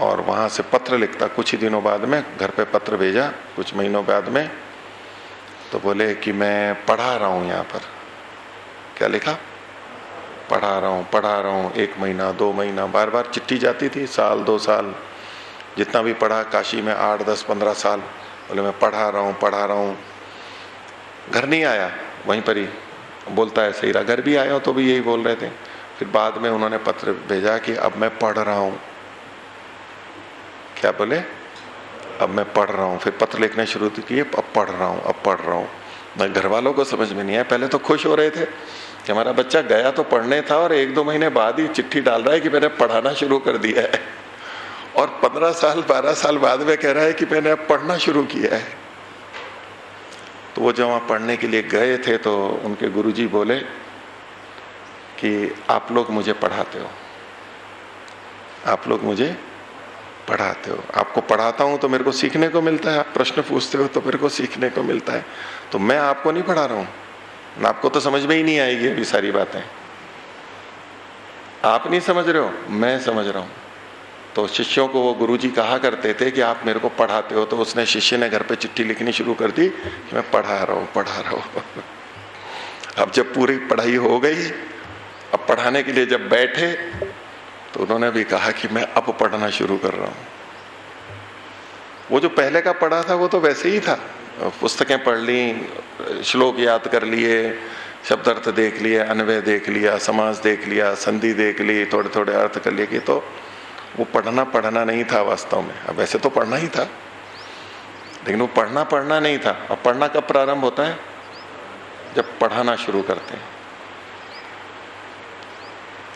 और वहां से पत्र लिखता, कुछ ही दिनों बाद में घर पे पत्र भेजा, कुछ महीनों बाद में, तो बोले कि मैं पढ़ा रहा हूं यहाँ पर। क्या लिखा? पढ़ा रहा हूँ 1 महीना 2 महीना, बार बार चिट्ठी जाती थी, साल 2 साल, जितना भी पढ़ा काशी में 8 10 15 साल। बोले मैं पढ़ा रहा हूँ। घर नहीं आया, वहीं पर ही बोलता है सही रहा। घर भी आया तो भी यही बोल रहे थे। फिर बाद में उन्होंने पत्र भेजा कि अब मैं पढ़ रहा हूँ। क्या बोले? अब मैं पढ़ रहा हूँ। फिर पत्र लिखने शुरू किए, अब पढ़ रहा हूँ। मैं घर वालों को समझ में नहीं आया। पहले तो खुश हो रहे थे कि हमारा बच्चा गया तो पढ़ने था और 1-2 महीने बाद ही चिट्ठी डाल रहा है कि मैंने पढ़ाना शुरू कर दिया है, और 15 साल 12 साल बाद में कह रहा है कि मैंने अब पढ़ना शुरू किया है। तो वो जब वहाँ पढ़ने के लिए गए थे तो उनके गुरुजी बोले कि आप लोग मुझे पढ़ाते हो, आप लोग मुझे पढ़ाते हो। आपको पढ़ाता हूं तो मेरे को सीखने को मिलता है, आप प्रश्न पूछते हो तो मेरे को सीखने को मिलता है। तो मैं आपको नहीं पढ़ा रहा हूं, आपको तो समझ में ही नहीं आएगी अभी सारी बातें। आप नहीं समझ रहे हो, मैं समझ रहा हूं। तो शिष्यों को वो गुरुजी कहा करते थे कि आप मेरे को पढ़ाते हो, तो उसने शिष्य ने घर पे चिट्ठी लिखनी शुरू कर दी कि मैं पढ़ा रहा हूं। अब जब पूरी पढ़ाई हो गई, अब पढ़ाने के लिए जब बैठे तो उन्होंने भी कहा कि मैं अब पढ़ना शुरू कर रहा हूं। वो जो पहले का पढ़ा था वो तो वैसे ही था, पुस्तकें पढ़ ली, श्लोक याद कर लिए, शब्दार्थ देख लिए, अन्वय देख लिया, समास देख लिया, संधि देख ली, थोड़े थोड़े अर्थ कर लिए कि तो वो पढ़ना नहीं था वास्तव में। अब वैसे तो पढ़ना ही था, लेकिन वो पढ़ना नहीं था। अब पढ़ना कब प्रारंभ होता है? जब पढ़ाना शुरू करते हैं।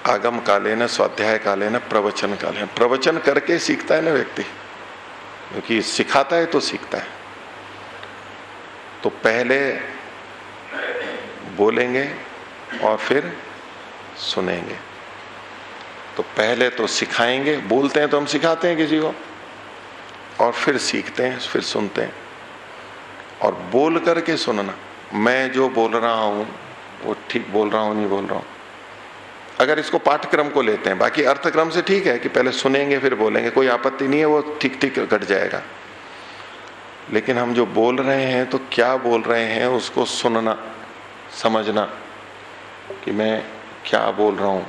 आगम कालेन, स्वाध्याय कालेन, प्रवचन कालेन। प्रवचन करके सीखता है ना व्यक्ति, क्योंकि सिखाता है तो सीखता है। तो पहले बोलेंगे और फिर सुनेंगे। तो पहले तो सिखाएंगे, बोलते हैं तो हम सिखाते हैं किसी को, और फिर सीखते हैं, फिर सुनते हैं। और बोल करके सुनना, मैं जो बोल रहा हूं वो ठीक बोल रहा हूं नहीं बोल रहा हूं। अगर इसको पाठ्यक्रम को लेते हैं, बाकी अर्थक्रम से ठीक है कि पहले सुनेंगे फिर बोलेंगे, कोई आपत्ति नहीं है, वो ठीक ठीक घट जाएगा। लेकिन हम जो बोल रहे हैं तो क्या बोल रहे हैं उसको सुनना, समझना कि मैं क्या बोल रहा हूं,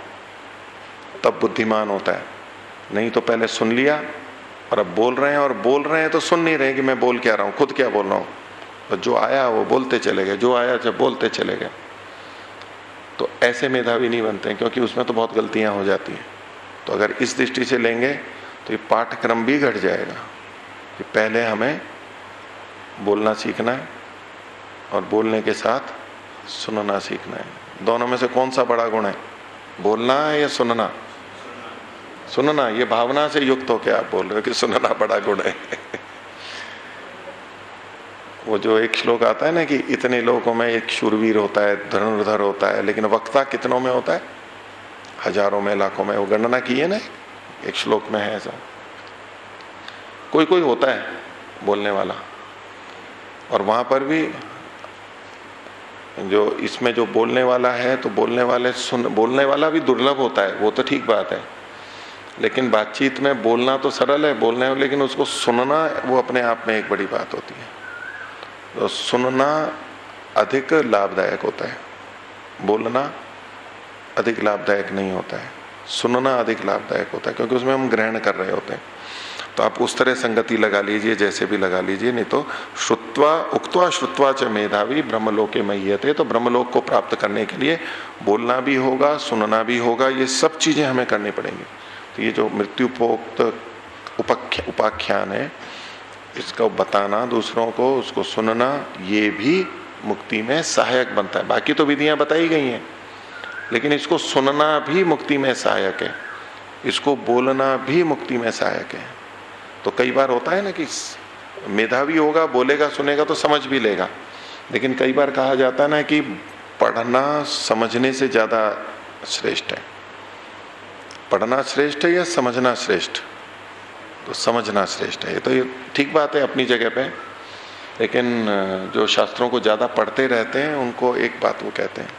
तब बुद्धिमान होता है। नहीं तो पहले सुन लिया और अब बोल रहे हैं, और बोल रहे हैं तो सुन नहीं रहे कि मैं बोल क्या रहा हूं, खुद क्या बोल रहा हूं। तो जो आया वो बोलते चले गए, जो आया जब बोलते चले गए। तो ऐसे मेधावी नहीं बनते हैं, क्योंकि उसमें तो बहुत गलतियां हो जाती हैं। तो अगर इस दृष्टि से लेंगे तो ये पाठ्यक्रम भी घट जाएगा कि पहले हमें बोलना सीखना है और बोलने के साथ सुनना सीखना है। दोनों में से कौन सा बड़ा गुण है, बोलना है या सुनना? सुनना। ये भावना से युक्त हो के आप बोल रहे हो कि सुनना बड़ा गुण है। वो जो एक श्लोक आता है ना कि इतने लोगों में एक शूरवीर होता है, धनुर्धर होता है, लेकिन वक्ता कितनों में होता है? हजारों में, लाखों में। वो गणना की है ना, एक श्लोक में है ऐसा। कोई कोई होता है बोलने वाला, और वहां पर भी जो इसमें जो बोलने वाला है, तो बोलने वाला भी दुर्लभ होता है, वो तो ठीक बात है। लेकिन बातचीत में बोलना तो सरल है, बोलने, लेकिन उसको सुनना वो अपने आप में एक बड़ी बात होती है। तो सुनना अधिक लाभदायक होता है, बोलना अधिक लाभदायक नहीं होता है। सुनना अधिक लाभदायक होता है, क्योंकि उसमें हम ग्रहण कर रहे होते हैं। तो आप उस तरह संगति लगा लीजिए, जैसे भी लगा लीजिए। नहीं तो श्रुत्वा उक्त्वा श्रुत्वा च मेधावी ब्रह्मलोके मह्यते। तो ब्रह्मलोक को प्राप्त करने के लिए बोलना भी होगा, सुनना भी होगा, ये सब चीजें हमें करनी पड़ेंगी। तो ये जो मृत्युपोक्त उपाख्यान है, इसका बताना दूसरों को, उसको सुनना, ये भी मुक्ति में सहायक बनता है। बाकी तो विधियां बताई गई हैं, लेकिन इसको सुनना भी मुक्ति में सहायक है, इसको बोलना भी मुक्ति में सहायक है। तो कई बार होता है ना कि मेधावी होगा, बोलेगा, सुनेगा तो समझ भी लेगा, लेकिन कई बार कहा जाता है ना कि पढ़ना समझने से ज्यादा श्रेष्ठ है। पढ़ना श्रेष्ठ है या समझना श्रेष्ठ? तो समझना श्रेष्ठ है। तो ये ठीक बात है अपनी जगह पे, लेकिन जो शास्त्रों को ज्यादा पढ़ते रहते हैं उनको एक बात वो कहते हैं,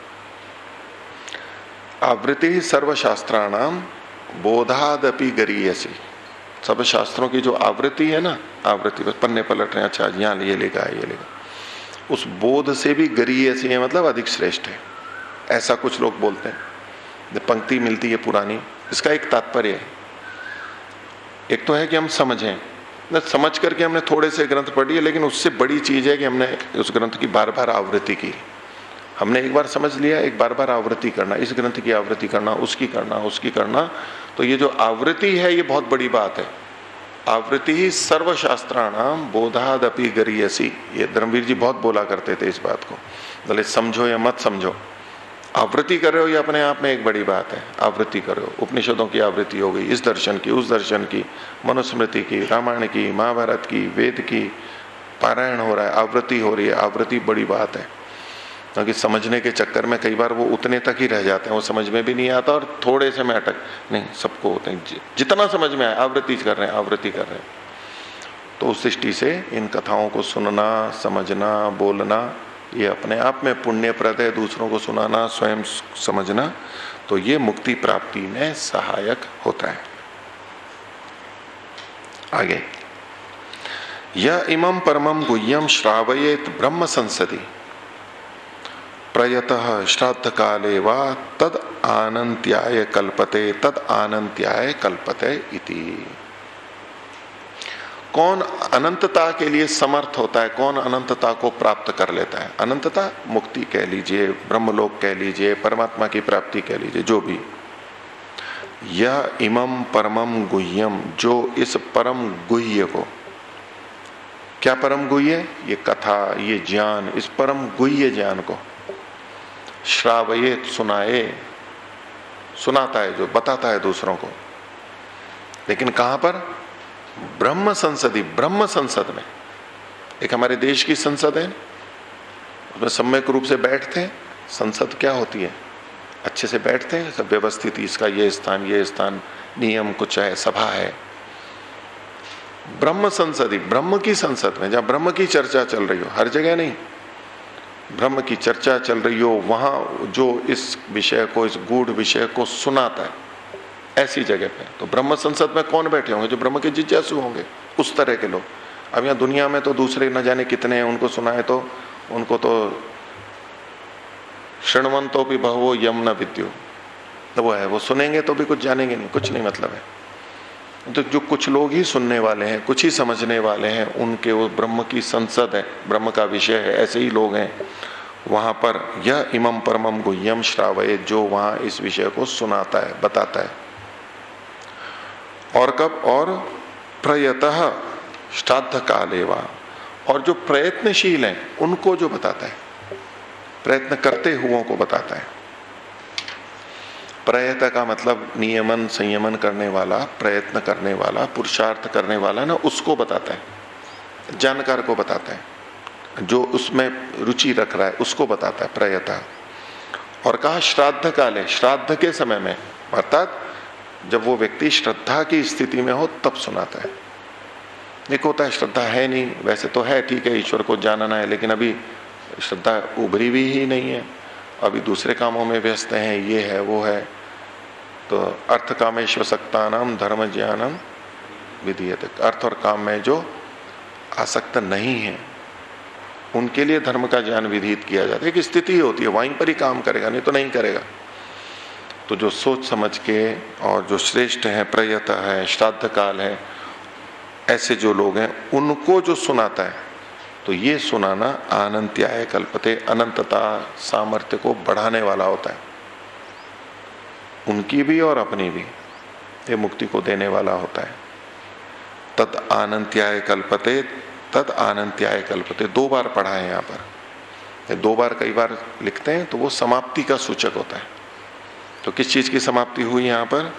आवृत्ति सर्वशास्त्राणाम बोधादपि गरीयसी। सब शास्त्रों की जो आवृत्ति है ना, आवृत्ति बस पन्ने पलट रहे हैं, अच्छा यहाँ ये लिखा है, ये लिखा, उस बोध से भी गरीयसी है, मतलब अधिक श्रेष्ठ है। ऐसा कुछ लोग बोलते हैं। जब पंक्ति मिलती है पुरानी, इसका एक तात्पर्य है। एक तो है कि हम समझें, समझ करके हमने थोड़े से ग्रंथ पढ़ लिए, लेकिन उससे बड़ी चीज है कि हमने उस ग्रंथ की बार बार आवृत्ति की। हमने एक बार समझ लिया, एक बार बार आवृत्ति करना, इस ग्रंथ की आवृत्ति करना, उसकी करना, उसकी करना। तो ये जो आवृत्ति है ये बहुत बड़ी बात है। आवृत्ति ही सर्वशास्त्राणाम बोधादपि गरीयसी। ये धर्मवीर जी बहुत बोला करते थे इस बात को, भले समझो या मत समझो, आवृत्ति कर रहे हो ये अपने आप में एक बड़ी बात है। आवृत्ति कर रहे हो, उपनिषदों की आवृत्ति हो गई, इस दर्शन की, उस दर्शन की, मनुस्मृति की, रामायण की, महाभारत की, वेद की, पारायण हो रहा है, आवृत्ति हो रही है, आवृत्ति बड़ी बात है। क्योंकि समझने के चक्कर में कई बार वो उतने तक ही रह जाते हैं, वो समझ में भी नहीं आता और थोड़े से में अटक, नहीं सबको होते हैं, जितना समझ में आए आवृत्ति कर रहे हैं, आवृत्ति कर रहे हैं। तो उस दृष्टि से इन कथाओं को सुनना, समझना, बोलना ये अपने आप में पुण्यप्रद है। दूसरों को सुनाना, स्वयं समझना, तो ये मुक्ति प्राप्ति में सहायक होता है। आगे, यह इमं परमं गुह्यम श्रावयेत ब्रह्म संसदि प्रयतः श्राद्ध काले वा तद आनंत्याय कल्पते, तद आनंत्याय कल्पते इति। कौन अनंतता के लिए समर्थ होता है, कौन अनंतता को प्राप्त कर लेता है? अनंतता मुक्ति कह लीजिए, ब्रह्मलोक कह लीजिए, परमात्मा की प्राप्ति कह लीजिए, जो भी। यह इमं परमं गुह्यम, जो इस परम गुह्य को, क्या परम गुह्य? ये कथा, ये ज्ञान, इस परम गुह्य ज्ञान को श्रावयेत, सुनाए, सुनाता है, जो बताता है दूसरों को। लेकिन कहां पर? ब्रह्म संसदी, ब्रह्म संसद में। एक हमारे देश की संसद है, उसमें सम्यक रूप से बैठते हैं। संसद क्या होती है? अच्छे से बैठते हैं, सब व्यवस्थित, इसका ये स्थान, नियम कुछ है, सभा है। ब्रह्म संसदी, ब्रह्म की संसद में, जहां ब्रह्म की चर्चा चल रही हो, हर जगह नहीं, ब्रह्म की चर्चा चल रही हो, वहां जो इस विषय को, इस गूढ़ विषय को सुनाता है, ऐसी जगह पे। तो ब्रह्म संसद में कौन बैठे होंगे? जो ब्रह्म के जिज्ञासु होंगे, उस तरह के लोग। अब यहाँ दुनिया में तो दूसरे न जाने कितने हैं, उनको सुनाए तो उनको तो शृण्वंतो भी बहवो यम न विद्यो, तो वो है, वो सुनेंगे तो भी कुछ जानेंगे नहीं, कुछ नहीं मतलब है। तो जो कुछ लोग ही सुनने वाले हैं, कुछ ही समझने वाले हैं, उनके वो ब्रह्म की संसद है, ब्रह्म का विषय है, ऐसे ही लोग हैं वहां पर। यह इमं परमं गुह्यम श्रावये, जो वहां इस विषय को सुनाता है, बताता है। और कब? और प्रयतः श्राद्ध काले वा, और जो प्रयत्नशील हैं उनको जो बताता है, प्रयत्न करते हुओं को बताता है। प्रयत का मतलब नियमन संयमन करने वाला, प्रयत्न करने वाला, पुरुषार्थ करने वाला ना, उसको बताता है, जानकार को बताता है, जो उसमें रुचि रख रहा है उसको बताता है प्रयत। और कहा श्राद्ध काले, श्राद्ध के समय में, अर्थात जब वो व्यक्ति श्रद्धा की स्थिति में हो तब सुनाता है। एक होता है श्रद्धा है नहीं, वैसे तो है, ठीक है, ईश्वर को जानना है, लेकिन अभी श्रद्धा उभरी भी ही नहीं है, अभी दूसरे कामों में व्यस्त हैं, ये है वो है। तो अर्थ कामेश्व सक्तानाम धर्म ज्ञानम विधीयते, अर्थ और काम में जो आसक्त नहीं है उनके लिए धर्म का ज्ञान विधित किया जाता है। एक स्थिति होती है, वहीं पर ही काम करेगा, नहीं तो नहीं करेगा। तो जो सोच समझ के और जो श्रेष्ठ है, प्रयत है, श्राद्ध काल है, ऐसे जो लोग हैं उनको जो सुनाता है, तो ये सुनाना आनंत्याय कल्पते, अनंतता सामर्थ्य को बढ़ाने वाला होता है, उनकी भी और अपनी भी, ये मुक्ति को देने वाला होता है। तद आनंत्याय कल्पते, तद आनंत्याय कल्पते, 2 बार पढ़ा है यहाँ पर। 2 बार कई बार लिखते हैं तो वो समाप्ति का सूचक होता है। तो किस चीज की समाप्ति हुई यहाँ पर?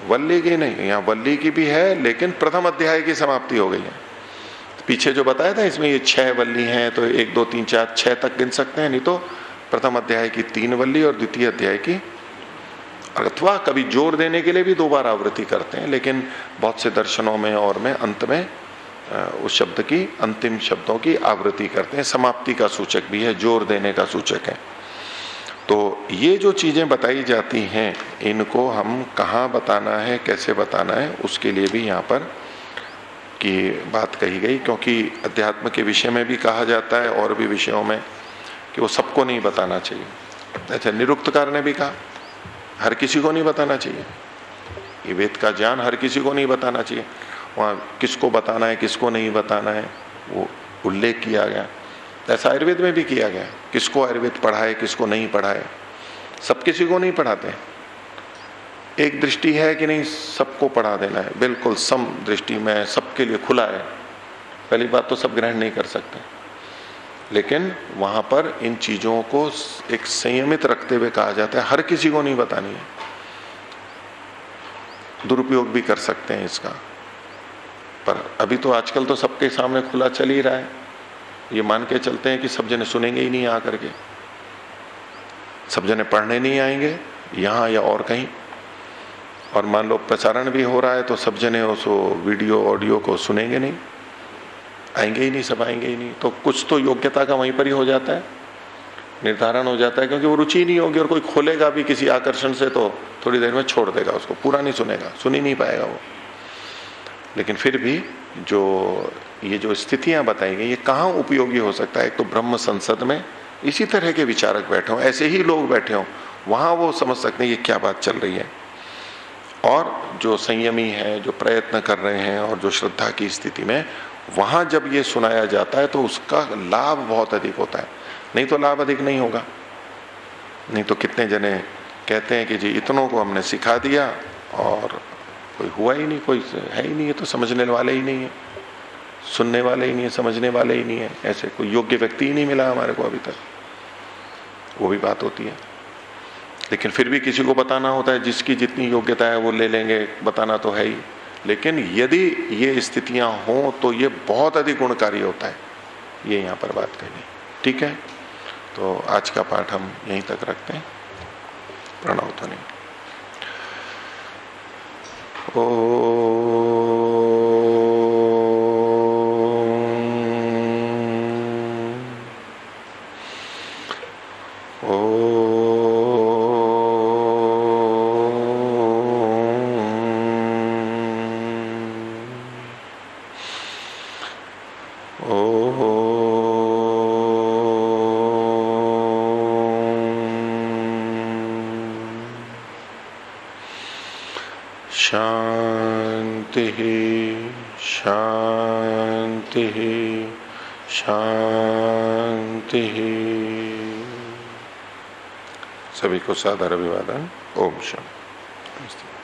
वल्ली की नहीं, यहाँ वल्ली की भी है, लेकिन प्रथम अध्याय की समाप्ति हो गई है। पीछे जो बताया था इसमें ये 6 वल्ली हैं, तो 1 2 3 4 6 तक गिन सकते हैं, नहीं तो प्रथम अध्याय की 3 वल्ली और द्वितीय अध्याय की, अथवा कभी जोर देने के लिए भी 2 बार आवृत्ति करते हैं, लेकिन बहुत से दर्शनों में और में अंत में उस शब्द की, अंतिम शब्दों की आवृत्ति करते हैं। समाप्ति का सूचक भी है, जोर देने का सूचक है। तो ये जो चीजें बताई जाती हैं, इनको हम कहाँ बताना है, कैसे बताना है, उसके लिए भी यहाँ पर की बात कही गई। क्योंकि अध्यात्म के विषय में भी कहा जाता है और भी विषयों में कि वो सबको नहीं बताना चाहिए। अच्छा, निरुक्तकार ने भी कहा हर किसी को नहीं बताना चाहिए, ये वेद का ज्ञान हर किसी को नहीं बताना चाहिए। वहाँ किसको बताना है, किसको नहीं बताना है, वो उल्लेख किया गया। ऐसा आयुर्वेद में भी किया गया, किसको आयुर्वेद पढ़ाए, किसको नहीं पढ़ाए। सब किसी को नहीं पढ़ाते। एक दृष्टि है कि नहीं, सबको पढ़ा देना है, बिल्कुल सम दृष्टि में सबके लिए खुला है। पहली बात तो सब ग्रहण नहीं कर सकते, लेकिन वहां पर इन चीजों को एक संयमित रखते हुए कहा जाता है, हर किसी को नहीं बतानी है। दुरुपयोग भी कर सकते हैं इसका, पर अभी तो आजकल तो सबके सामने खुला चल ही रहा है, ये मान के चलते हैं कि सब जने सुनेंगे ही नहीं आकर के, सब जने पढ़ने नहीं आएंगे यहाँ या और कहीं, और मान लो प्रसारण भी हो रहा है तो सब जने उस वीडियो ऑडियो को सुनेंगे नहीं, आएंगे ही नहीं, सब आएंगे ही नहीं। तो कुछ तो योग्यता का वहीं पर ही हो जाता है, निर्धारण हो जाता है, क्योंकि वो रुचि नहीं होगी और कोई खोलेगा भी किसी आकर्षण से तो थोड़ी देर में छोड़ देगा, उसको पूरा नहीं सुनेगा, सुन ही नहीं पाएगा वो। लेकिन फिर भी ये जो स्थितियां बताई गई ये कहाँ उपयोगी हो सकता है? एक तो ब्रह्म संसद में इसी तरह के विचारक बैठे हों, ऐसे ही लोग बैठे हों, वहां वो समझ सकते हैं ये क्या बात चल रही है। और जो संयमी है, जो प्रयत्न कर रहे हैं और जो श्रद्धा की स्थिति में, वहां जब ये सुनाया जाता है तो उसका लाभ बहुत अधिक होता है, नहीं तो लाभ अधिक नहीं होगा। नहीं तो कितने जने कहते हैं कि जी इतनों को हमने सिखा दिया और कोई हुआ ही नहीं, कोई है ही नहीं, ये तो समझने वाले ही नहीं है, सुनने वाले ही नहीं है, समझने वाले ही नहीं है, ऐसे कोई योग्य व्यक्ति ही नहीं मिला हमारे को अभी तक। वो भी बात होती है। लेकिन फिर भी किसी को बताना होता है, जिसकी जितनी योग्यता है वो ले लेंगे, बताना तो है ही। लेकिन यदि ये स्थितियां हों तो ये बहुत अधिक गुणकारी होता है, ये यहाँ पर बात कहनी। ठीक है, तो आज का पाठ हम यहीं तक रखते हैं। प्रणव ध्वनि। शांति शांति शांति। सभी को सादर अभिवादन। ओम शांति।